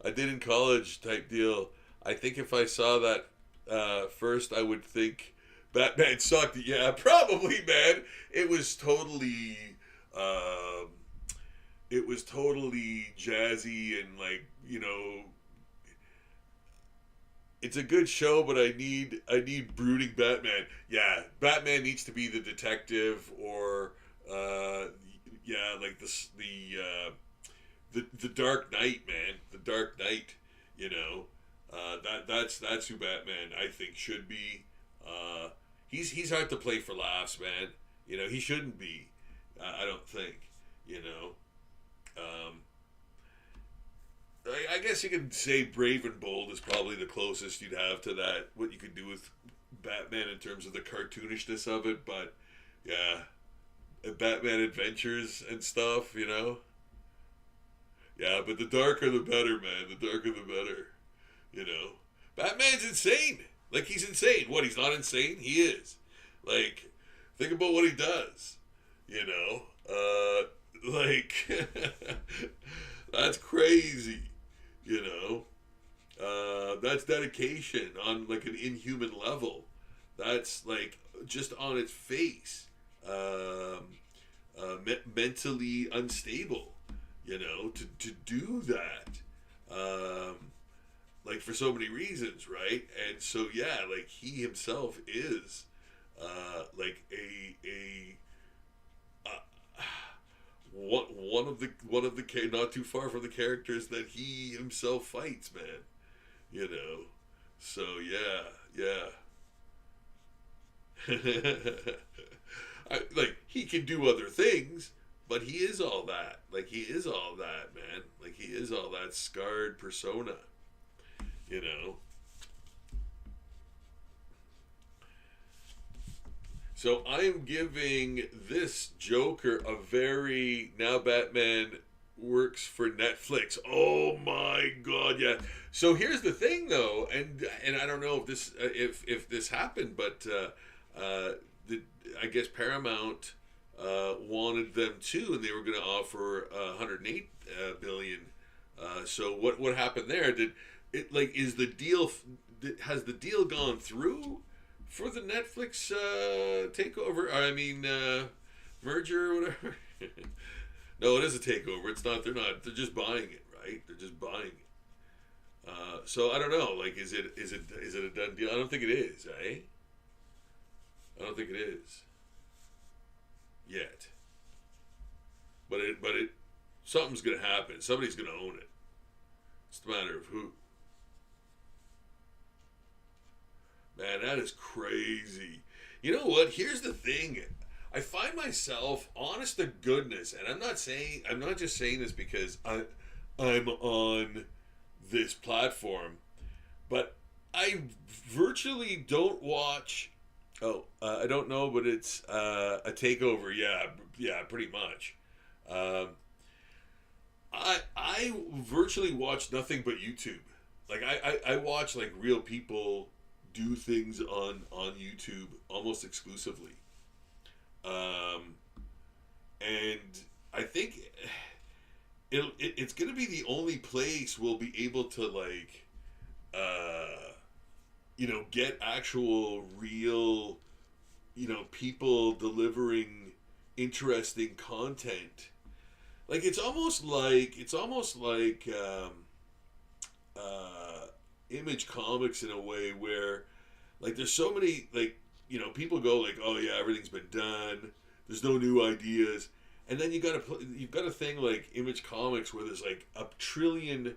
I did in college type deal. I think if I saw that first, I would think Batman sucked. Yeah, probably, man. It was totally, jazzy and like, it's a good show, but I need brooding Batman. Yeah, Batman needs to be the detective, or yeah, like the Dark Knight, man. The Dark Knight, that's who Batman, I think, should be. He's hard to play for laughs, man. He shouldn't be. I don't think. I guess you could say Brave and Bold is probably the closest you'd have to that, what you could do with Batman in terms of the cartoonishness of it, but yeah, Batman Adventures and stuff, Yeah, but the darker the better, man. The darker the better, Batman's insane. Like, he's insane. What, he's not insane? He is. Like, think about what he does, like, that's crazy. That's dedication on like an inhuman level. That's like just on its face, mentally unstable. You know, to do that, like for so many reasons, right? And so yeah, like he himself is, like one of the not too far from the characters that he himself fights, man. You know, so yeah, yeah. Like he can do other things, but he is all that. Like he is all that, man. Like he is all that scarred persona. You know. So I'm giving this Joker a very now Batman works for Netflix. Oh my god, yeah. So here's the thing though, and I don't know if this if this happened, but the, I guess Paramount wanted them too, and they were going to offer 108 billion. So what happened there? Did it like is the deal? Has the deal gone through for the Netflix takeover? I mean merger or whatever. No, it is a takeover. It's not. They're not. They're just buying it, right? They're just buying it. So I don't know. Like, is it a done deal? I don't think it is. Eh? I don't think it is yet. But something's gonna happen. Somebody's gonna own it. It's a matter of who. Man, that is crazy. You know what? Here's the thing. I find myself, honest to goodness, and I'm not just saying this because I'm on this platform, but I virtually don't watch. Oh, I don't know, but it's a takeover. Yeah, yeah, pretty much. Um, I virtually watch nothing but YouTube. Like I watch like real people do things on YouTube almost exclusively. Um, and I think it's going to be the only place we'll be able to like, get actual real, people delivering interesting content. Like it's almost like Image Comics in a way where like there's so many like people go like, oh yeah, everything's been done, there's no new ideas, and then you've got a thing like Image Comics where there's like a trillion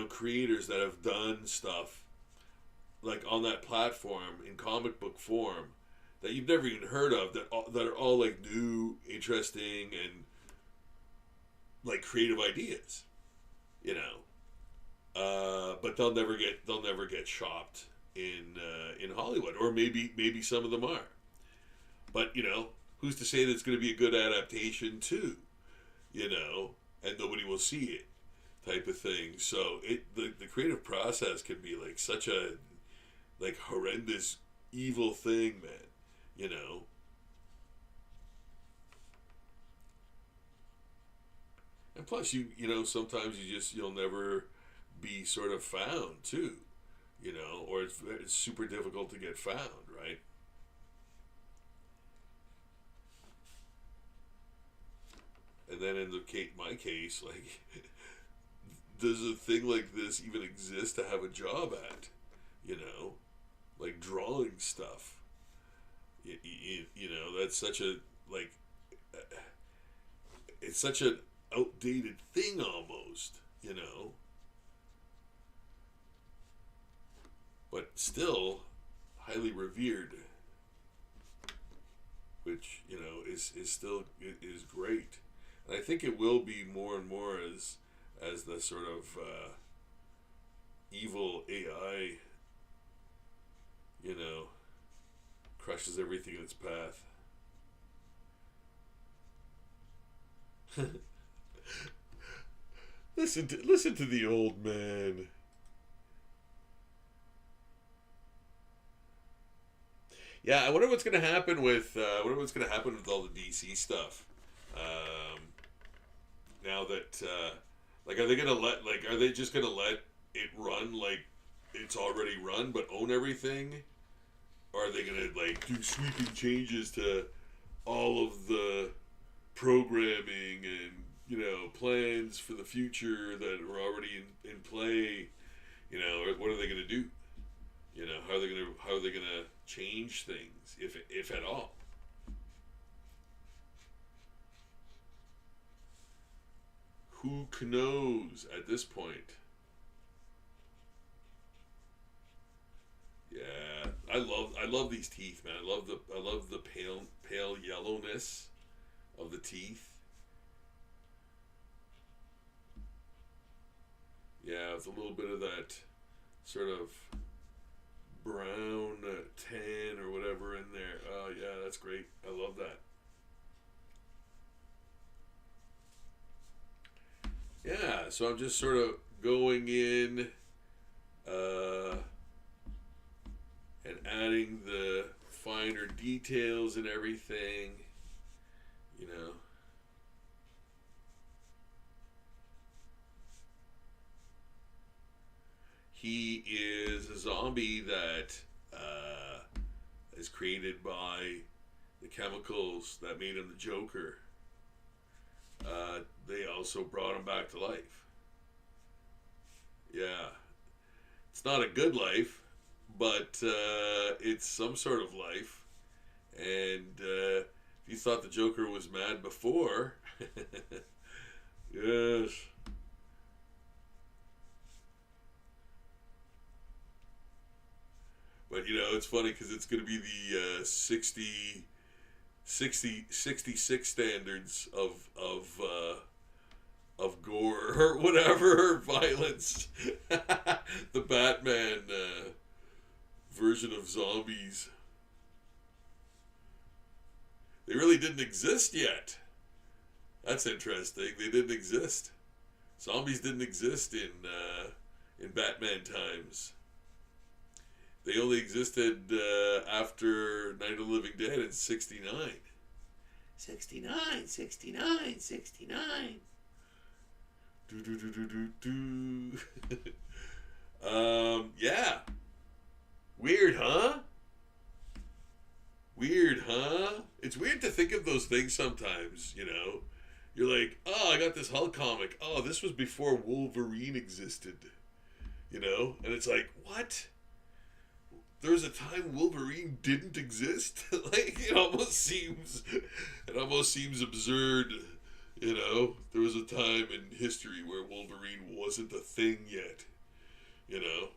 creators that have done stuff like on that platform in comic book form that you've never even heard of that are all like new, interesting, and like creative ideas, but they'll never get shopped in Hollywood, or maybe some of them are, but who's to say that it's going to be a good adaptation too, and nobody will see it, type of thing. So the creative process can be like such a like horrendous evil thing, man. And plus, sometimes you'll never be sort of found too, or it's super difficult to get found, right? And then in my case, like, does a thing like this even exist to have a job at? Like drawing stuff. That's such a like, it's such an outdated thing almost. But still highly revered, which is still is great, and I think it will be more and more as the sort of evil AI crushes everything in its path. Listen to the old man. Yeah, I wonder what's gonna happen with all the DC stuff. Um, Now that like, are they just gonna let it run like it's already run, but own everything? are they gonna like do sweeping changes to all of the programming and plans for the future that are already in play? What are they gonna do? How are they gonna change things if at all? Who knows at this point? Yeah, I love these teeth, man. I love the pale yellowness of the teeth. Yeah, it's a little bit of that sort of brown tan or whatever in there. Oh yeah, that's great. I love that. Yeah, so I'm just sort of going in uh, and adding the finer details and everything. You know. He is a zombie that is created by the chemicals that made him the Joker. They also brought him back to life. Yeah. It's not a good life, but it's some sort of life. And if you thought the Joker was mad before, yes. But it's funny because it's going to be the 66 standards of gore or whatever, or violence. The Batman version of zombies. They really didn't exist yet. That's interesting. They didn't exist. Zombies didn't exist in Batman times. They only existed after Night of the Living Dead in 69. 69, 69, 69. Do, do, do, do, do, do. Yeah. Weird, huh? Weird, huh? It's weird to think of those things sometimes, You're like, oh, I got this Hulk comic. Oh, this was before Wolverine existed. And it's like, what? There was a time Wolverine didn't exist. Like it almost seems absurd. There was a time in history where Wolverine wasn't a thing yet. Yeah.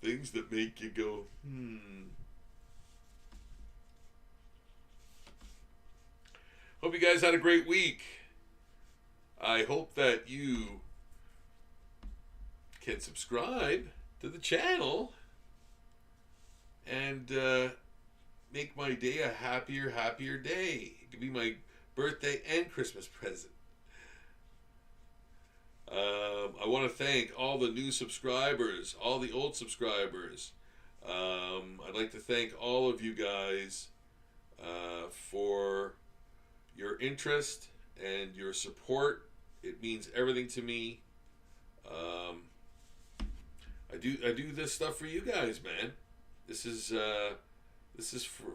Things that make you go, Hope you guys had a great week. I hope that you can subscribe to the channel and make my day a happier day. It could be my birthday and Christmas present. I want to thank all the new subscribers, all the old subscribers. I'd like to thank all of you guys for your interest and your support. It means everything to me. I do this stuff for you guys, man. This is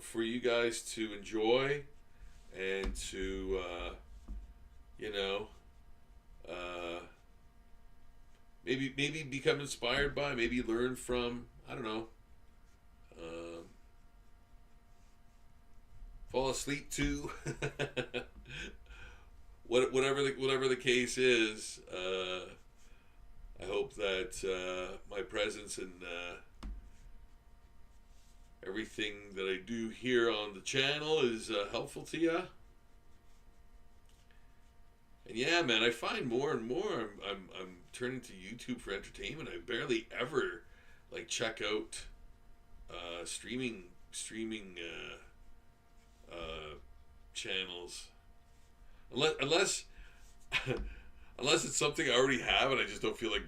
for you guys to enjoy and to maybe become inspired by, maybe learn from. I don't know. Fall asleep to. Whatever the case is, I hope that my presence and everything that I do here on the channel is helpful to you. And yeah, man, I find more and more I'm turning to YouTube for entertainment. I barely ever check out streaming channels. Unless it's something I already have and I just don't feel like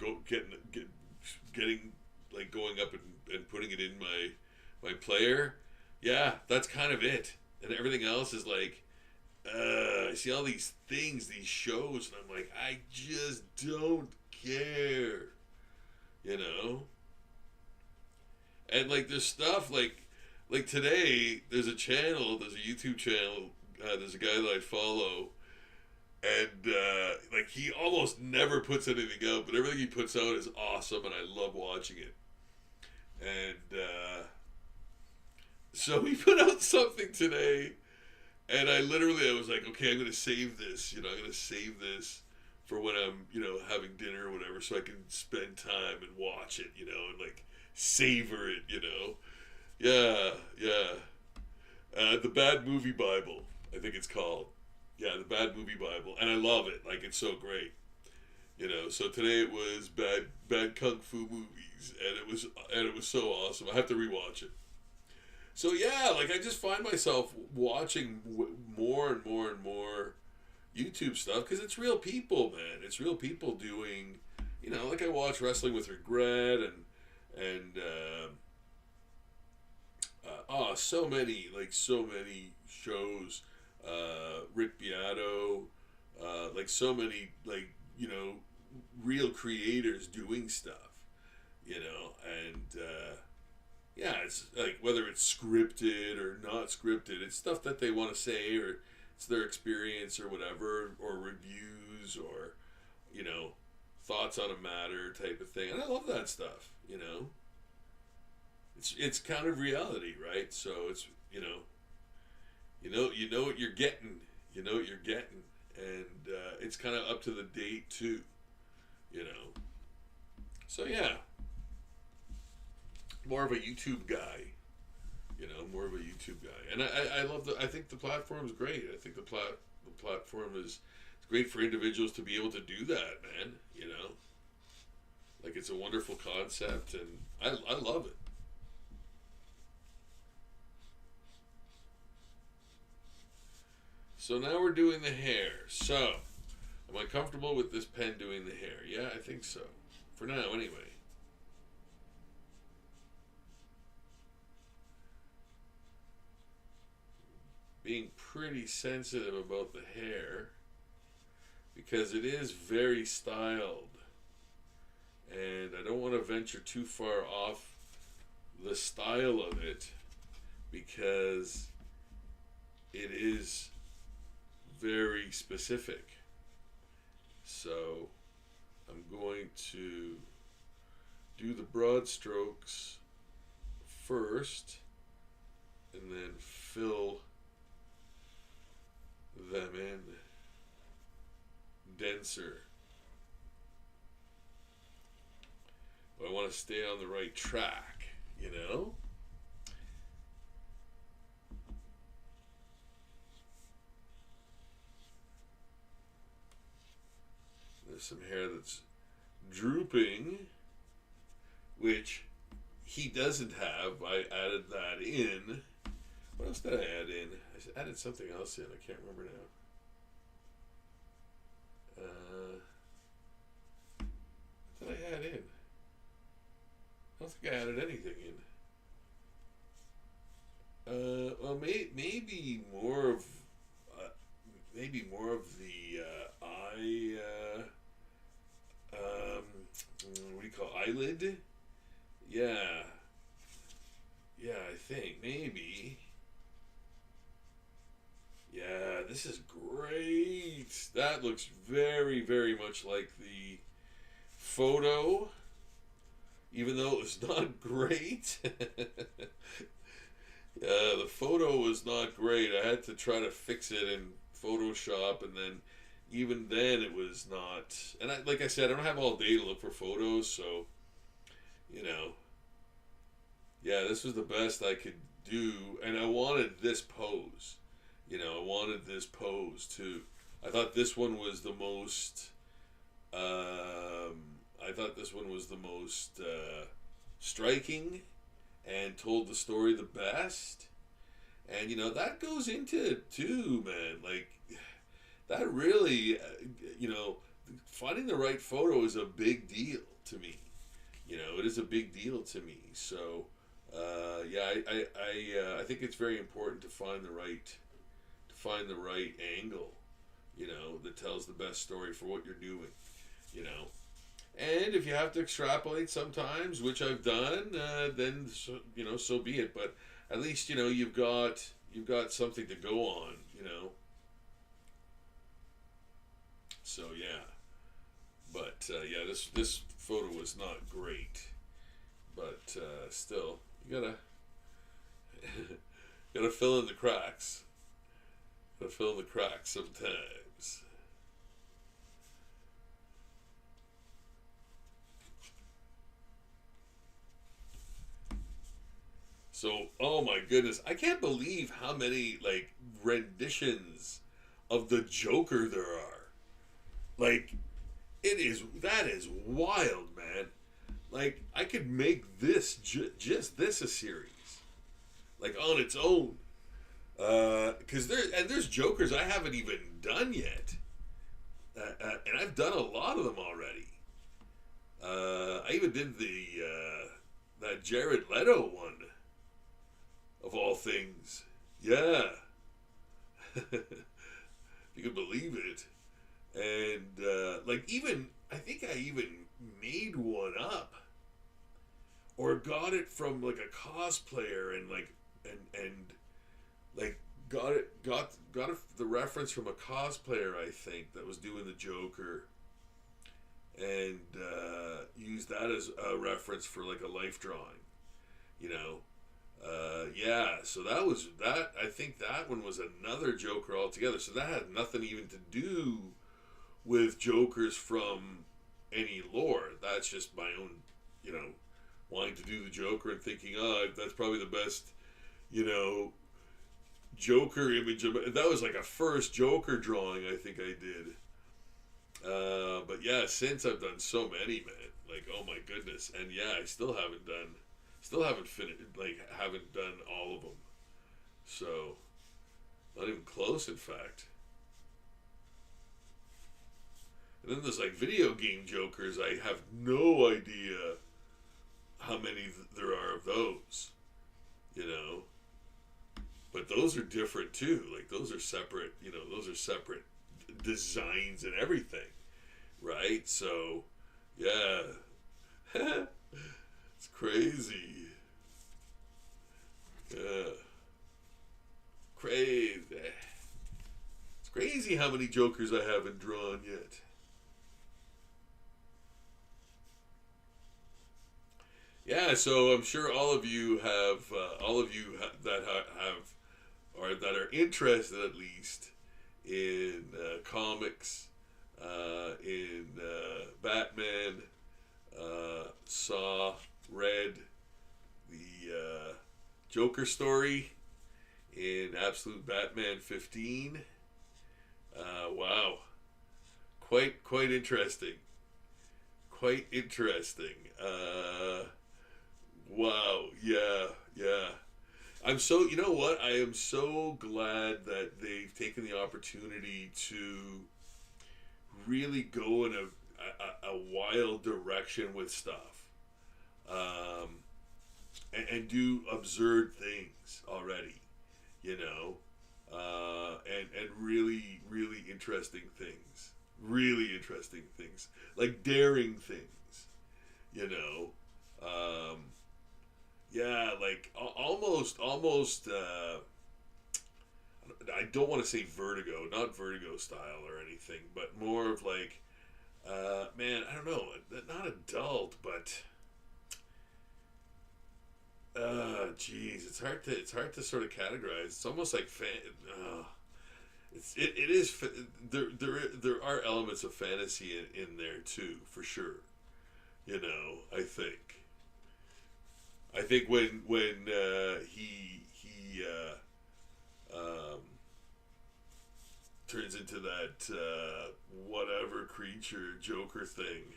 getting going up and putting it in my player. Yeah, that's kind of it. And everything else is I see all these things, these shows, and I'm like, I just don't care, you know. And like there's stuff like today there's a YouTube channel. There's a guy that I follow, and like he almost never puts anything out, but everything he puts out is awesome, and I love watching it. And so he put out something today, and I was like, okay, I'm gonna save this. I'm gonna save this for when I'm having dinner or whatever, so I can spend time and watch it, and like savor it, Yeah, yeah. The Bad Movie Bible, I think it's called. Yeah, the Bad Movie Bible, and I love it. Like it's so great. So today it was bad kung fu movies, and it was so awesome. I have to rewatch it. So yeah, like I just find myself watching more and more and more YouTube stuff because it's real people, man. It's real people doing, like I watch Wrestling with Regret and so many shows. Rick Beato, like so many real creators doing stuff, and yeah, it's like whether it's scripted or not scripted, it's stuff that they want to say or it's their experience or whatever, or reviews or thoughts on a matter type of thing, and I love that stuff. It's kind of reality, right? So it's you know what you're getting. You know what you're getting, and it's kind of up to the date too. So yeah, more of a YouTube guy. More of a YouTube guy, and I love I think the platform is great. I think the platform is great for individuals to be able to do that, man. Like it's a wonderful concept, and I love it. So now we're doing the hair. So, am I comfortable with this pen doing the hair? Yeah, I think so. For now, anyway. Being pretty sensitive about the hair because it is very styled. And I don't want to venture too far off the style of it because it is very specific. So I'm going to do the broad strokes first and then fill them in denser. But I want to stay on the right track, There's some hair that's drooping, which he doesn't have. I added that in. What else did I add in? I added something else in. I can't remember now. What did I add in? I don't think I added anything in. Well, maybe more of the eye. What do you call eyelid? Yeah, I think maybe. Yeah, this is great. That looks very, very much like the photo, even though it was not great. The photo was not great. I had to try to fix it in Photoshop, and then even then it was not. And like I said, I don't have all day to look for photos, so yeah, this was the best I could do, and I wanted this pose. I wanted this pose too. I thought this one was the most. Striking, and told the story the best. And that goes into it too, man. Like that really, finding the right photo is a big deal to me. It is a big deal to me. So, yeah, I think it's very important to find the right angle, that tells the best story for what you're doing, And if you have to extrapolate sometimes, which I've done, then so, so be it. But at least you've got something to go on. So yeah, but yeah, this photo was not great, but still, you gotta fill in the cracks. Gotta fill in the cracks sometimes. So, oh my goodness, I can't believe how many like renditions of the Joker there are. Like, that is wild, man. Like, I could make this just this a series, like on its own. Because there's Jokers I haven't even done yet, and I've done a lot of them already. I even did the that Jared Leto one, of all things. Yeah, you can believe it. And like, even I think I even made one up or got it from like a cosplayer, and like and like got the reference from a cosplayer, I think, that was doing the Joker, and used that as a reference for like a life drawing, you know. Yeah, so that. I think that one was another Joker altogether. So that had nothing even to do with Jokers from any lore. That's just my own, wanting to do the Joker and thinking, oh, that's probably the best, you know, Joker image. That was like a first Joker drawing I think I did. But yeah, since I've done so many, man, like, oh my goodness, and yeah, I still haven't finished, like, haven't done all of them. So, not even close, in fact. And then there's like video game Jokers. I have no idea how many there are of those, you know. But those are different too. Like, those are separate, those are separate designs and everything, right? So, yeah. It's crazy. Yeah. Crazy. It's crazy how many Jokers I haven't drawn yet. Yeah, so I'm sure all of you that have, or that are interested at least in comics, in Batman, saw, read the Joker story in Absolute Batman 15. Wow, quite interesting. Quite interesting. Wow, yeah, yeah. I'm so, you know what? I am so glad that they've taken the opportunity to really go in a wild direction with stuff, um, and do absurd things already, you know, and really interesting things, like daring things, you know. Um, yeah, like almost. I don't want to say Vertigo, not Vertigo style or anything, but more of like, man, I don't know, not adult, but, geez, it's hard to sort of categorize. It's almost like it is there are elements of fantasy in there too, for sure. I think when he turns into that whatever creature Joker thing,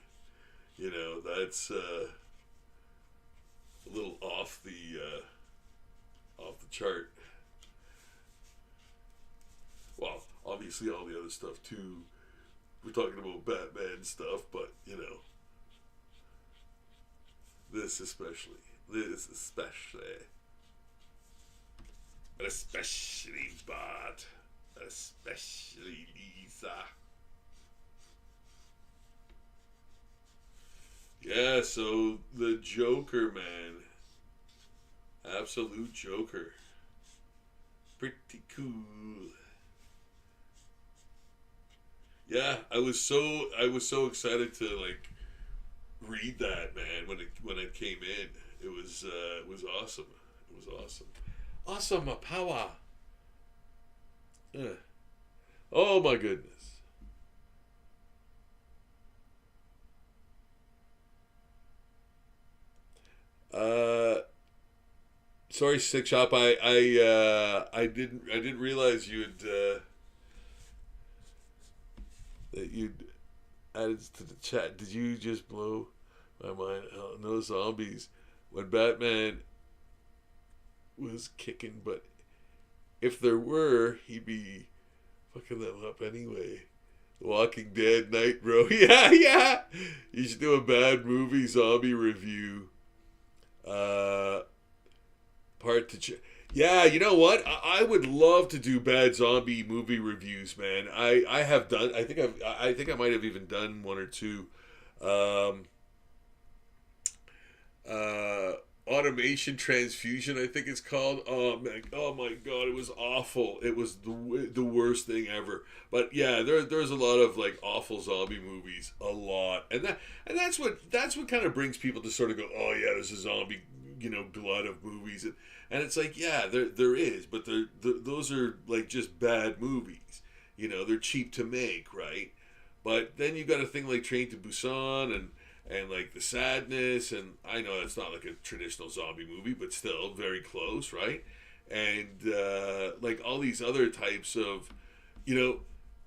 that's a little off the chart. Well, obviously all the other stuff too. We're talking about Batman stuff, but this especially. This especially. Especially Bart. Especially Lisa. Yeah, so the Joker, man. Absolute Joker. Pretty cool. Yeah, I was so excited to like read that, man, when it came in. It was awesome. It was awesome. Awesome power. Yeah. Oh my goodness. Uh Sorry, Six Shop. I didn't realize that you'd added to the chat. Did you just blow my mind? Oh, no zombies. When Batman was kicking, but if there were, he'd be fucking them up anyway. The Walking Dead night, bro. Yeah, yeah. You should do a bad movie zombie review. Uh, part to. Yeah, you know what? I would love to do bad zombie movie reviews, man. I have done. I think I might have even done one or two. Um, uh, Automation Transfusion, I think it's called. Oh man, oh my god, it was awful. It was the worst thing ever. But yeah, there's a lot of like awful zombie movies, a lot, and that's what kind of brings people to sort of go, oh yeah, there's a zombie, glut of movies, and it's like, yeah, there is, but those are like just bad movies. They're cheap to make, right? But then you got a thing like Train to Busan and like the sadness, and I know it's not like a traditional zombie movie, but still very close, right? And like all these other types of, you know,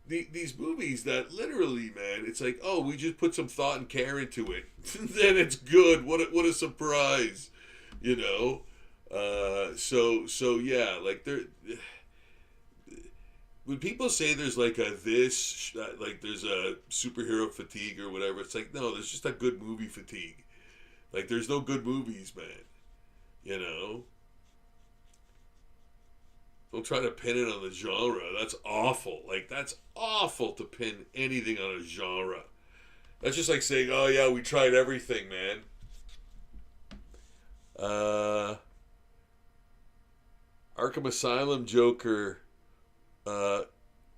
these movies that literally, man, it's like, oh, we just put some thought and care into it, then it's good. What a surprise, you know. So yeah, like there. When people say there's like like there's a superhero fatigue or whatever, it's like, no, there's just a good movie fatigue. Like there's no good movies, man. You know, don't try to pin it on the genre. That's awful. Like that's awful to pin anything on a genre. That's just like saying, oh yeah, we tried everything, man. Uh, Arkham Asylum Joker uh,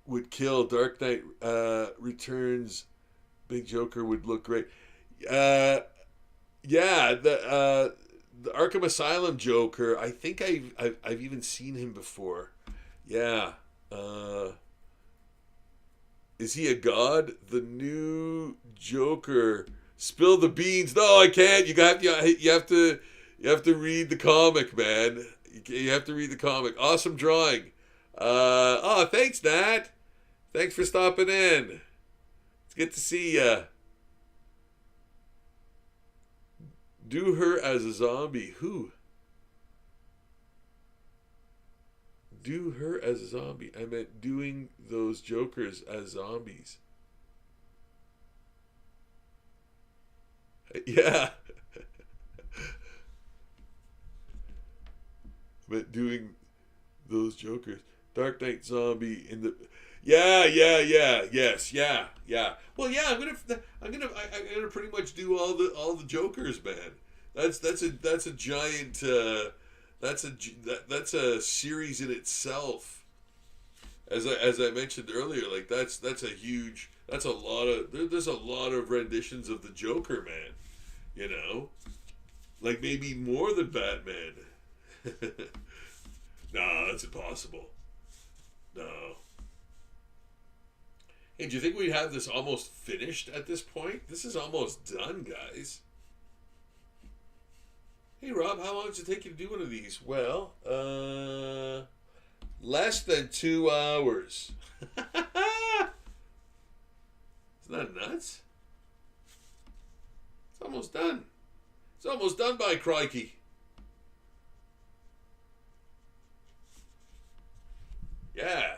would kill. Dark Knight Returns. Big Joker would look great. Uh, yeah, the Arkham Asylum Joker. I think I've even seen him before. Yeah. Uh, is he a god? The new Joker. Spill the beans. No, I can't. You have to read the comic, man. You have to read the comic. Awesome drawing. Oh, thanks, Nat. Thanks for stopping in. It's good to see ya. Do her as a zombie. Who? Do her as a zombie. I meant doing those jokers as zombies. Yeah. I meant doing those jokers. Dark Knight Zombie in the. Yeah, yeah, yeah, yes, yeah, yeah. Well, yeah, I'm gonna pretty much do all the Jokers, man. That's a giant that's a series in itself. As I mentioned earlier, like that's a huge that's a lot of there's a lot of renditions of the Joker, man. You know, like maybe more than Batman. Nah, that's impossible. No. Hey, do you think we'd have this almost finished at this point? This is almost done, guys. Hey, Rob, how long does it take you to do one of these? Well, less than 2 hours. Isn't that nuts? It's almost done. It's almost done by crikey. Yeah.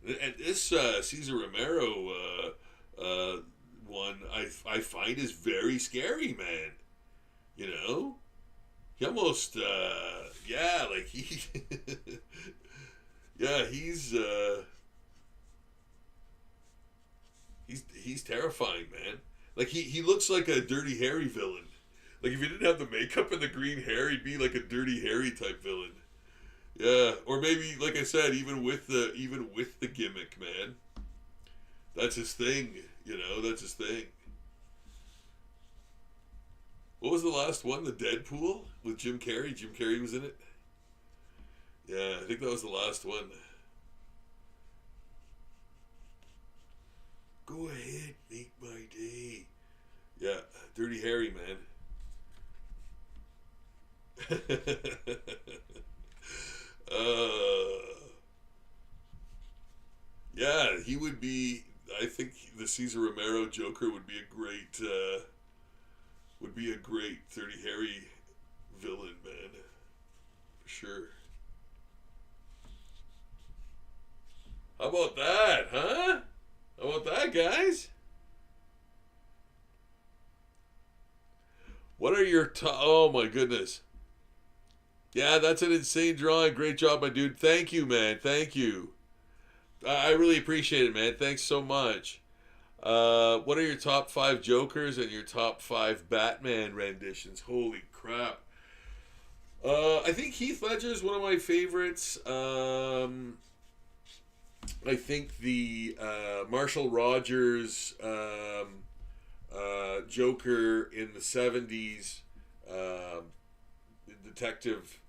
And this Caesar Romero one, I find is very scary, man. You know? He almost, yeah, like he, yeah, he's terrifying, man. Like he looks like a Dirty Harry villain. Like if he didn't have the makeup and the green hair, he'd be like a Dirty Harry type villain. Yeah, or maybe like I said, even with the gimmick, man. That's his thing, you know. That's his thing. What was the last one? The Deadpool with Jim Carrey. Jim Carrey was in it. Yeah, I think that was the last one. Go ahead, make my day. Yeah, Dirty Harry, man. Yeah, he would be. I think the Cesar Romero Joker would be a great. Would be a great Dirty Harry villain, man. For sure. How about that, huh? How about that, guys? What are your oh my goodness. Yeah, that's an insane drawing. Great job, my dude. Thank you, man. Thank you. I really appreciate it, man. Thanks so much. What are your top 5 Jokers and your top 5 Batman renditions? Holy crap. I think Heath Ledger is one of my favorites. I think the Marshall Rogers Joker in the 70s, Detective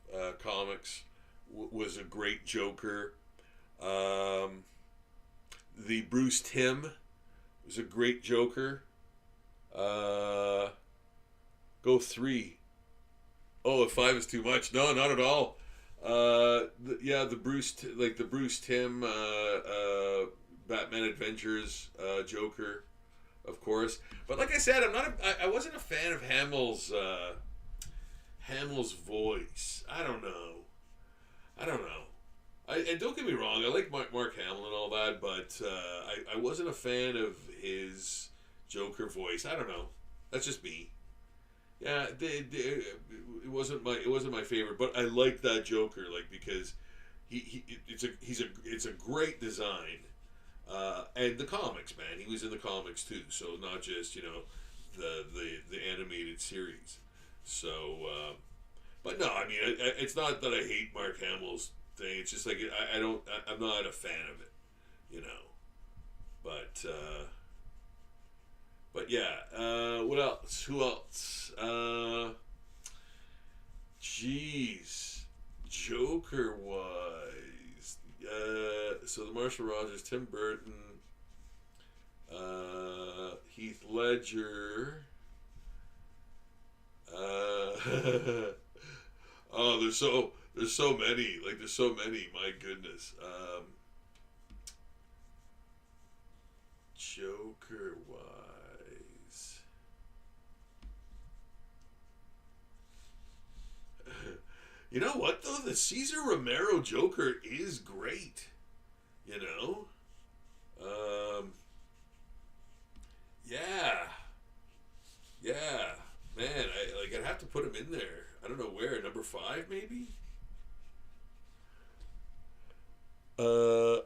Comics, was a great Joker. The Bruce Timm was a great Joker. Go 3. Oh, if 5 is too much. No, not at all. The Bruce Timm Batman Adventures Joker, of course. But like I said, I wasn't a fan of Hamill's voice. I don't know. And don't get me wrong, I like Mark Hamill and all that, but I wasn't a fan of his Joker voice. I don't know. That's just me. Yeah, it wasn't my favorite, but I like that Joker, like, because it's a great design, and the comics, man, he was in the comics too, so not just the animated series. So, but no, I mean, it's not that I hate Mark Hamill's thing. It's just like I'm not a fan of it, you know. But yeah, what else? Who else? Jeez, Joker wise. So the Marshall Rogers, Tim Burton, Heath Ledger. Oh, there's so many. Like, there's so many. My goodness. Joker wise. You know what though? The Cesar Romero Joker is great. You know? Yeah. Yeah. Man, I'd have to put him in there. I don't know where, number 5 maybe?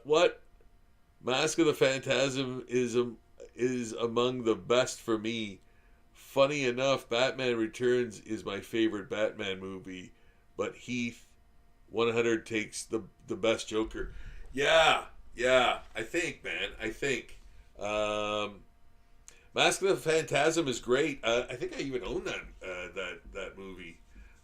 What? Mask of the Phantasm is among the best for me. Funny enough, Batman Returns is my favorite Batman movie, but Heath 100 takes the best Joker. Yeah, I think, man. Mask of the Phantasm is great. I think I even own that movie,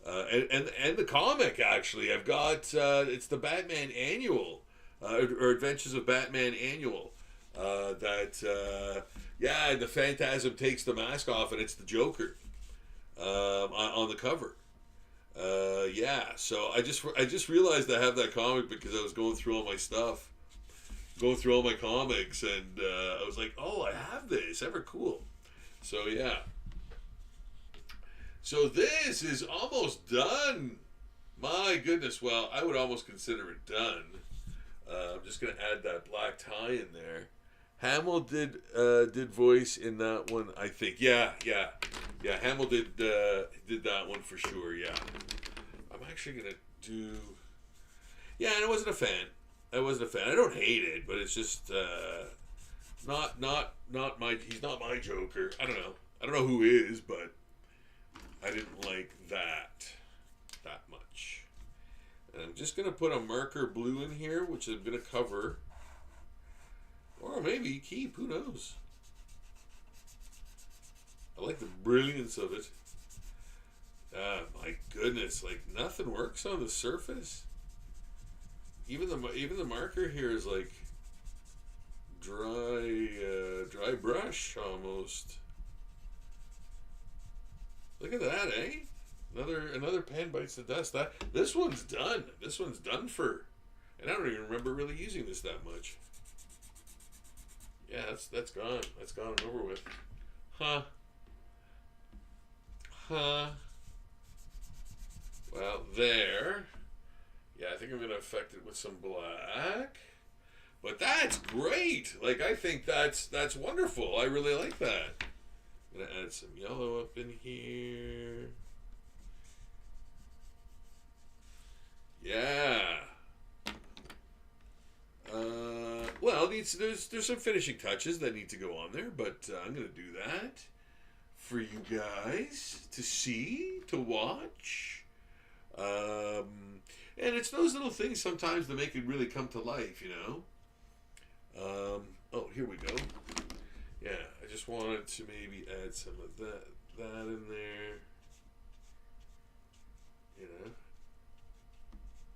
and the comic actually. I've got it's the Batman Annual, or Adventures of Batman Annual. The Phantasm takes the mask off and it's the Joker on the cover. So I just realized I have that comic because I was going through all my stuff, going through all my comics, and I was like, oh, I have this. Ever cool. So yeah. So this is almost done. My goodness. Well, I would almost consider it done. I'm just gonna add that black tie in there. Hamill did voice in that one, I think. Yeah. Hamill did that one for sure. Yeah. I'm actually gonna do. Yeah, and I wasn't a fan. I don't hate it, but it's just Not my. He's not my Joker. I don't know. I don't know who is, but I didn't like that much. And I'm just gonna put a marker blue in here, which I'm gonna cover, or maybe keep. Who knows? I like the brilliance of it. Ah, my goodness! Like nothing works on the surface. Even the marker here is like dry brush almost. Look at that, eh? Another pen bites the dust. This one's done. This one's done for, and I don't even remember really using this that much. Yeah, that's gone. That's gone and over with. Huh. Well, there. Yeah, I think I'm gonna affect it with some black. But that's great. Like I think that's wonderful. I really like that. I'm gonna add some yellow up in here. Yeah. Well, there's some finishing touches that need to go on there, but I'm gonna do that for you guys to see, to watch. And it's those little things sometimes that make it really come to life, you know. Oh, here we go. Yeah, I just wanted to maybe add some of that in there. You know?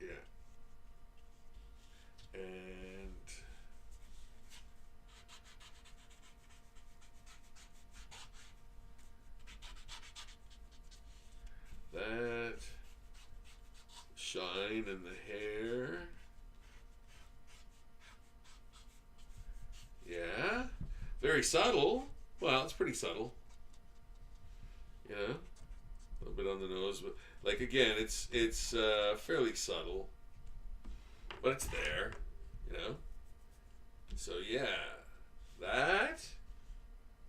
Yeah. And that shine in the hair. Yeah. Very subtle. Well, it's pretty subtle. You know? A little bit on the nose, but like again, it's fairly subtle. But it's there, you know? So yeah. That?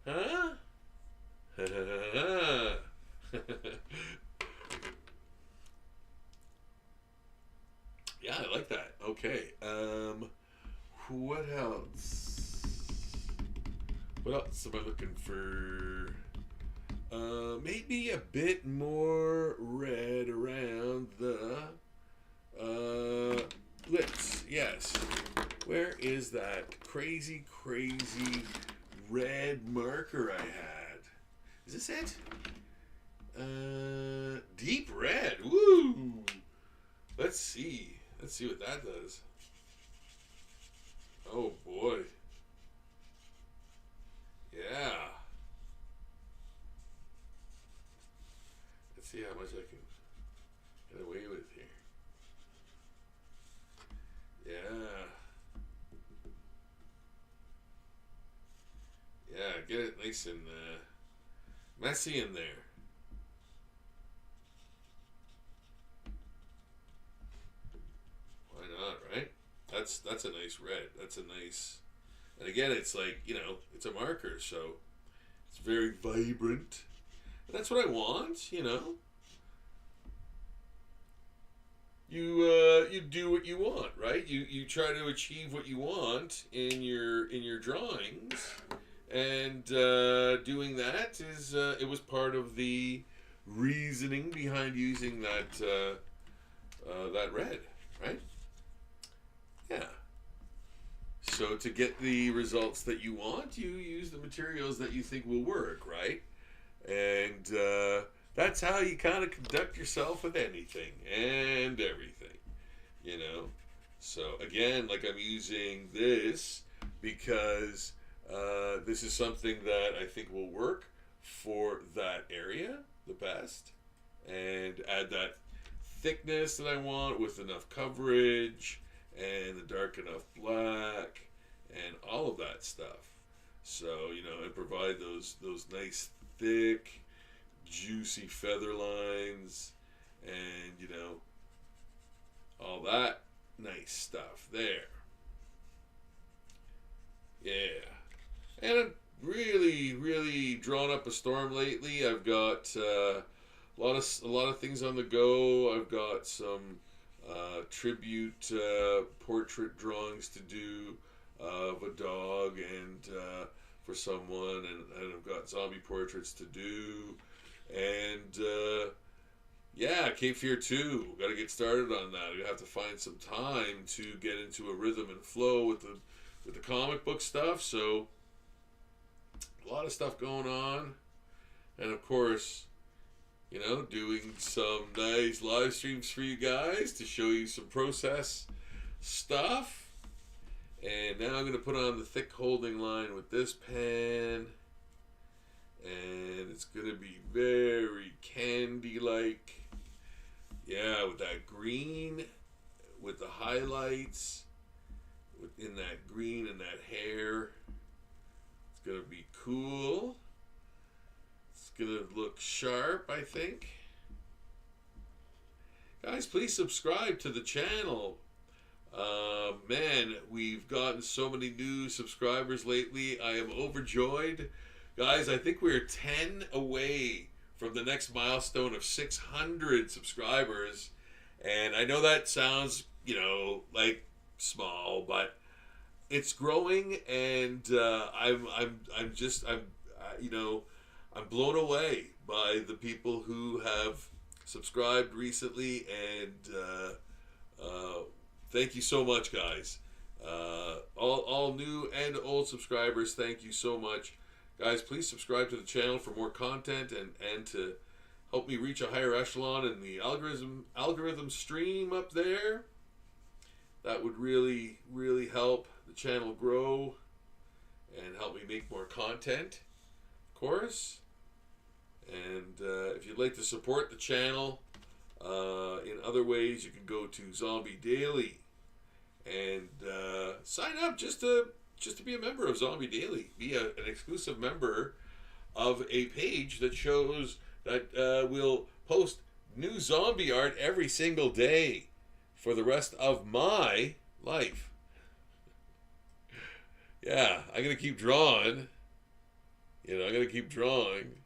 Huh? Yeah, I like that. Okay. What else? What else am I looking for? Maybe a bit more red around the lips. Yes. Where is that crazy red marker I had? Is this it? Deep red. Woo! Let's see. Let's see what that does. Oh boy. Yeah. Let's see how much I can get away with here. Yeah. Yeah, get it nice and messy in there. Why not, right? That's a nice red. That's a nice, and again, it's like, you know, it's a marker, so it's very vibrant. And that's what I want, you know. You do what you want, right? You try to achieve what you want in your drawings, and doing that is it was part of the reasoning behind using that that red, right? Yeah. So to get the results that you want, you use the materials that you think will work, right? And that's how you kind of conduct yourself with anything and everything, you know? So again, like I'm using this because this is something that I think will work for that area the best, and add that thickness that I want with enough coverage and the dark enough black and all of that stuff. So, you know, and provide those nice thick juicy feather lines and, you know, all that nice stuff there. Yeah. And I'm really drawn up a storm lately. I've got a lot of things on the go. I've got some tribute portrait drawings to do. of a dog and for someone, and I've got zombie portraits to do, and yeah, Cape Fear 2. Got to get started on that. I have to find some time to get into a rhythm and flow with the comic book stuff. So a lot of stuff going on, and of course, you know, doing some nice live streams for you guys to show you some process stuff. And now I'm going to put on the thick holding line with this pen. And it's going to be very candy-like. Yeah, with that green, with the highlights, in that green and that hair. It's going to be cool. It's going to look sharp, I think. Guys, please subscribe to the channel. Man, we've gotten so many new subscribers lately. I am overjoyed. Guys, I think we're 10 away from the next milestone of 600 subscribers. And I know that sounds, you know, like small, but it's growing, and I'm you know, I'm blown away by the people who have subscribed recently, and thank you so much, guys. All new and old subscribers, thank you so much. Guys, please subscribe to the channel for more content and to help me reach a higher echelon in the algorithm stream up there. That would really, really help the channel grow and help me make more content, of course. And if you'd like to support the channel in other ways, you can go to Zombie Daily and sign up just to be a member of Zombie Daily. Be an exclusive member of a page that shows that we'll post new zombie art every single day for the rest of my life. Yeah, I'm going to keep drawing. You know, I'm going to keep drawing,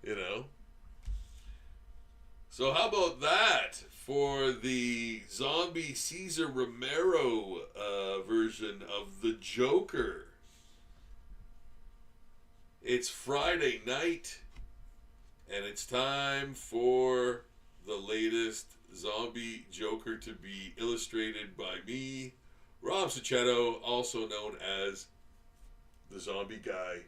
you know. So how about that for the zombie Caesar Romero version of the Joker? It's Friday night, and it's time for the latest zombie Joker to be illustrated by me, Rob Sachetto, also known as the Zombie Guy.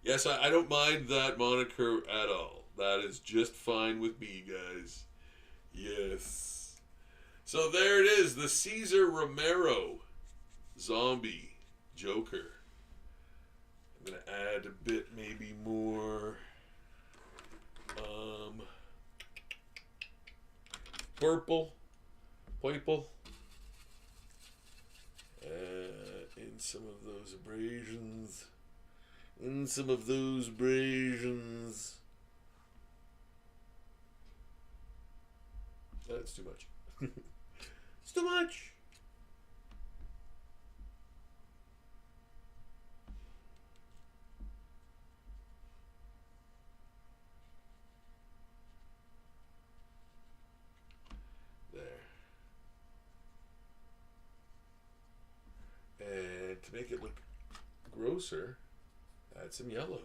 Yes, I don't mind that moniker at all. That is just fine with me, guys. Yes. So there it is, the Caesar Romero zombie Joker. I'm going to add a bit, maybe more purple, in some of those abrasions. That's too much. It's too much. There. And to make it look grosser, add some yellow.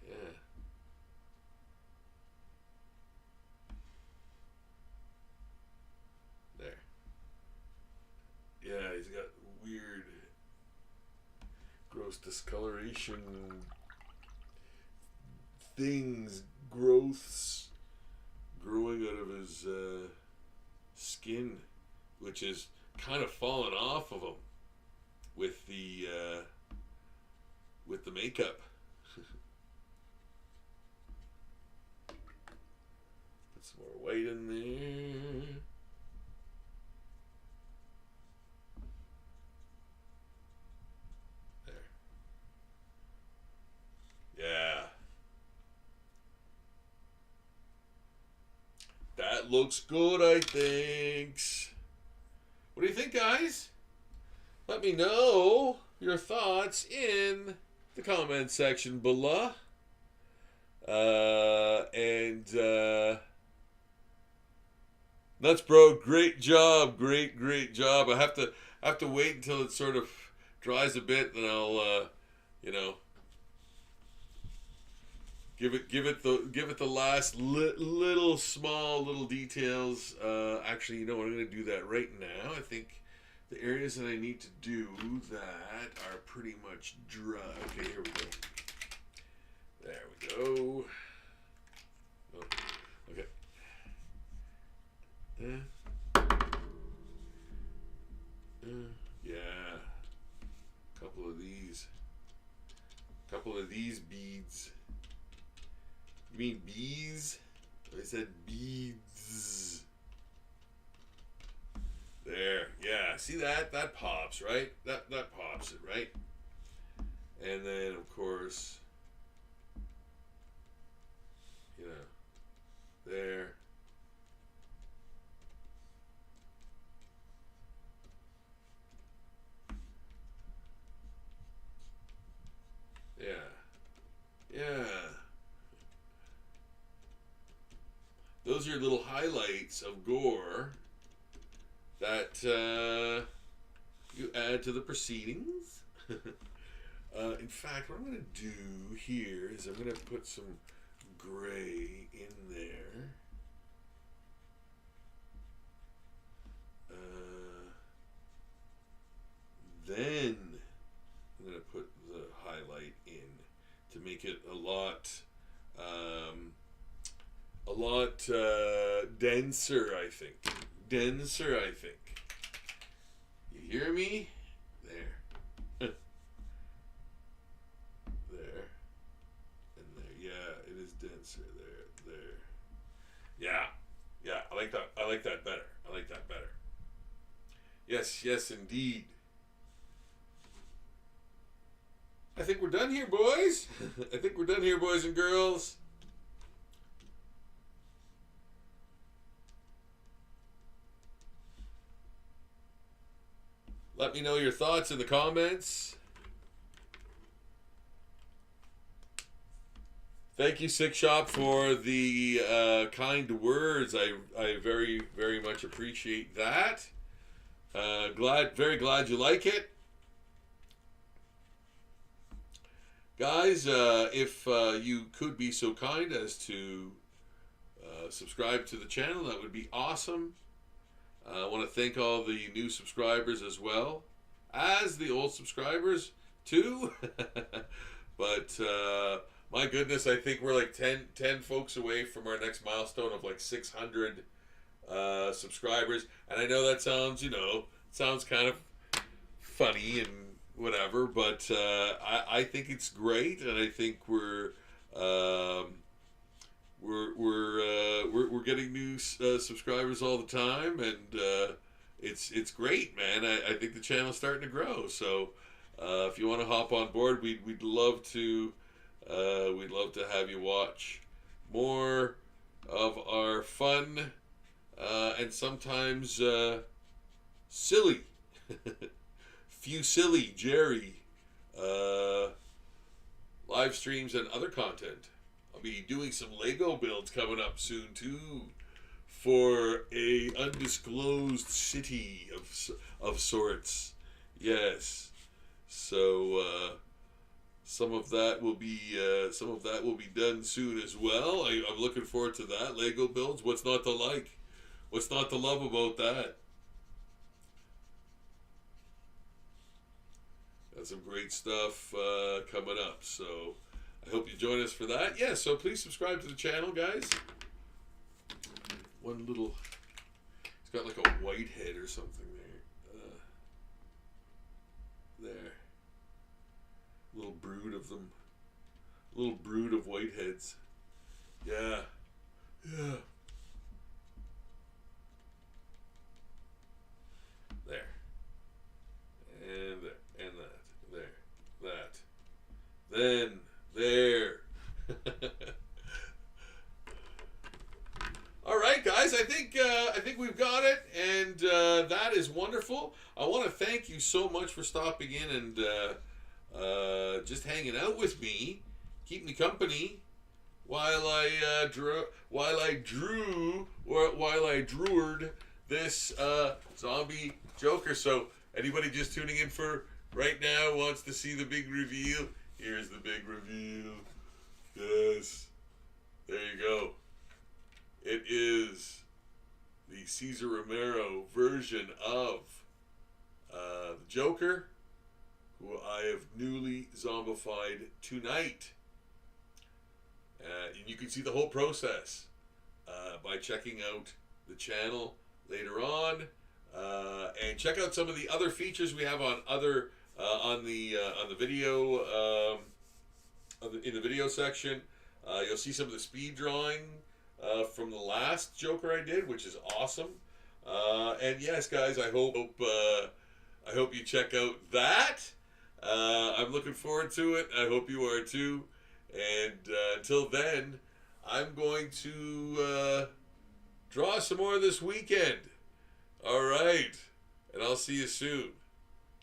Yeah. There. Yeah, he's got weird, gross discoloration things, growths growing out of his skin, which is kind of fallen off of him with the makeup. Put some more white in there. There. Yeah. That looks good, I think. What do you think, guys? Let me know your thoughts in the comment section below. Nuts, bro. Great job. Great job. I have to wait until it sort of dries a bit, and I'll you know, give it the last little small little details. Actually, you know what? I'm going to do that right now. I think the areas that I need to do that are pretty much dry. Okay, here we go. There we go. Oh, okay. Yeah. Couple of these beads. You mean bees? I said beads. There. Yeah. See that? That pops, right? That pops it, right? And then, of course, you know, there. Yeah. Yeah. Those are little highlights of gore that you add to the proceedings. In fact, what I'm going to do here is I'm going to put some gray in there. Then I'm going to put the highlight in to make it a lot denser, I think. You hear me? There. There. And there. Yeah, it is denser. There. Yeah. Yeah, I like that better. Yes, indeed. I think we're done here, boys. I think we're done here, boys and girls. Let me know your thoughts in the comments. Thank you, Sick Shop, for the kind words. I very, very much appreciate that. Very glad you like it. Guys, if you could be so kind as to subscribe to the channel, that would be awesome. I want to thank all the new subscribers as well as the old subscribers too. But my goodness, I think we're like 10 folks away from our next milestone of like 600 subscribers. And I know that sounds kind of funny and whatever, but I think it's great, and I think we're getting new subscribers all the time, and it's great, man. I think the channel's starting to grow. So if you want to hop on board, we'd love to have you watch more of our fun and sometimes silly. Few silly Jerry live streams and other content. I'll be doing some Lego builds coming up soon too, for a undisclosed city of sorts. Yes, so some of that will be done soon as well. I'm looking forward to that. Lego builds. What's not to like? What's not to love about that? Got some great stuff coming up, so I hope you join us for that. Yeah, so please subscribe to the channel, guys. One little, it's got like a white head or something there. There. Little brood of them. Little brood of whiteheads. Yeah. Yeah. There. And there. And that. There. That. Then. There. All right, guys. I think we've got it, and that is wonderful. I want to thank you so much for stopping in and just hanging out with me, keep me company drewered this zombie Joker. So anybody just tuning in for right now wants to see the big reveal. Here's the big reveal. Yes, there you go. It is the Cesar Romero version of the Joker, who I have newly zombified tonight. And you can see the whole process by checking out the channel later on, and check out some of the other features we have on the video in the video section. You'll see some of the speed drawing from the last Joker I did, which is awesome. And yes, guys, I hope you check out that. I'm looking forward to it. I hope you are too. And until then, I'm going to draw some more this weekend. All right. And I'll see you soon.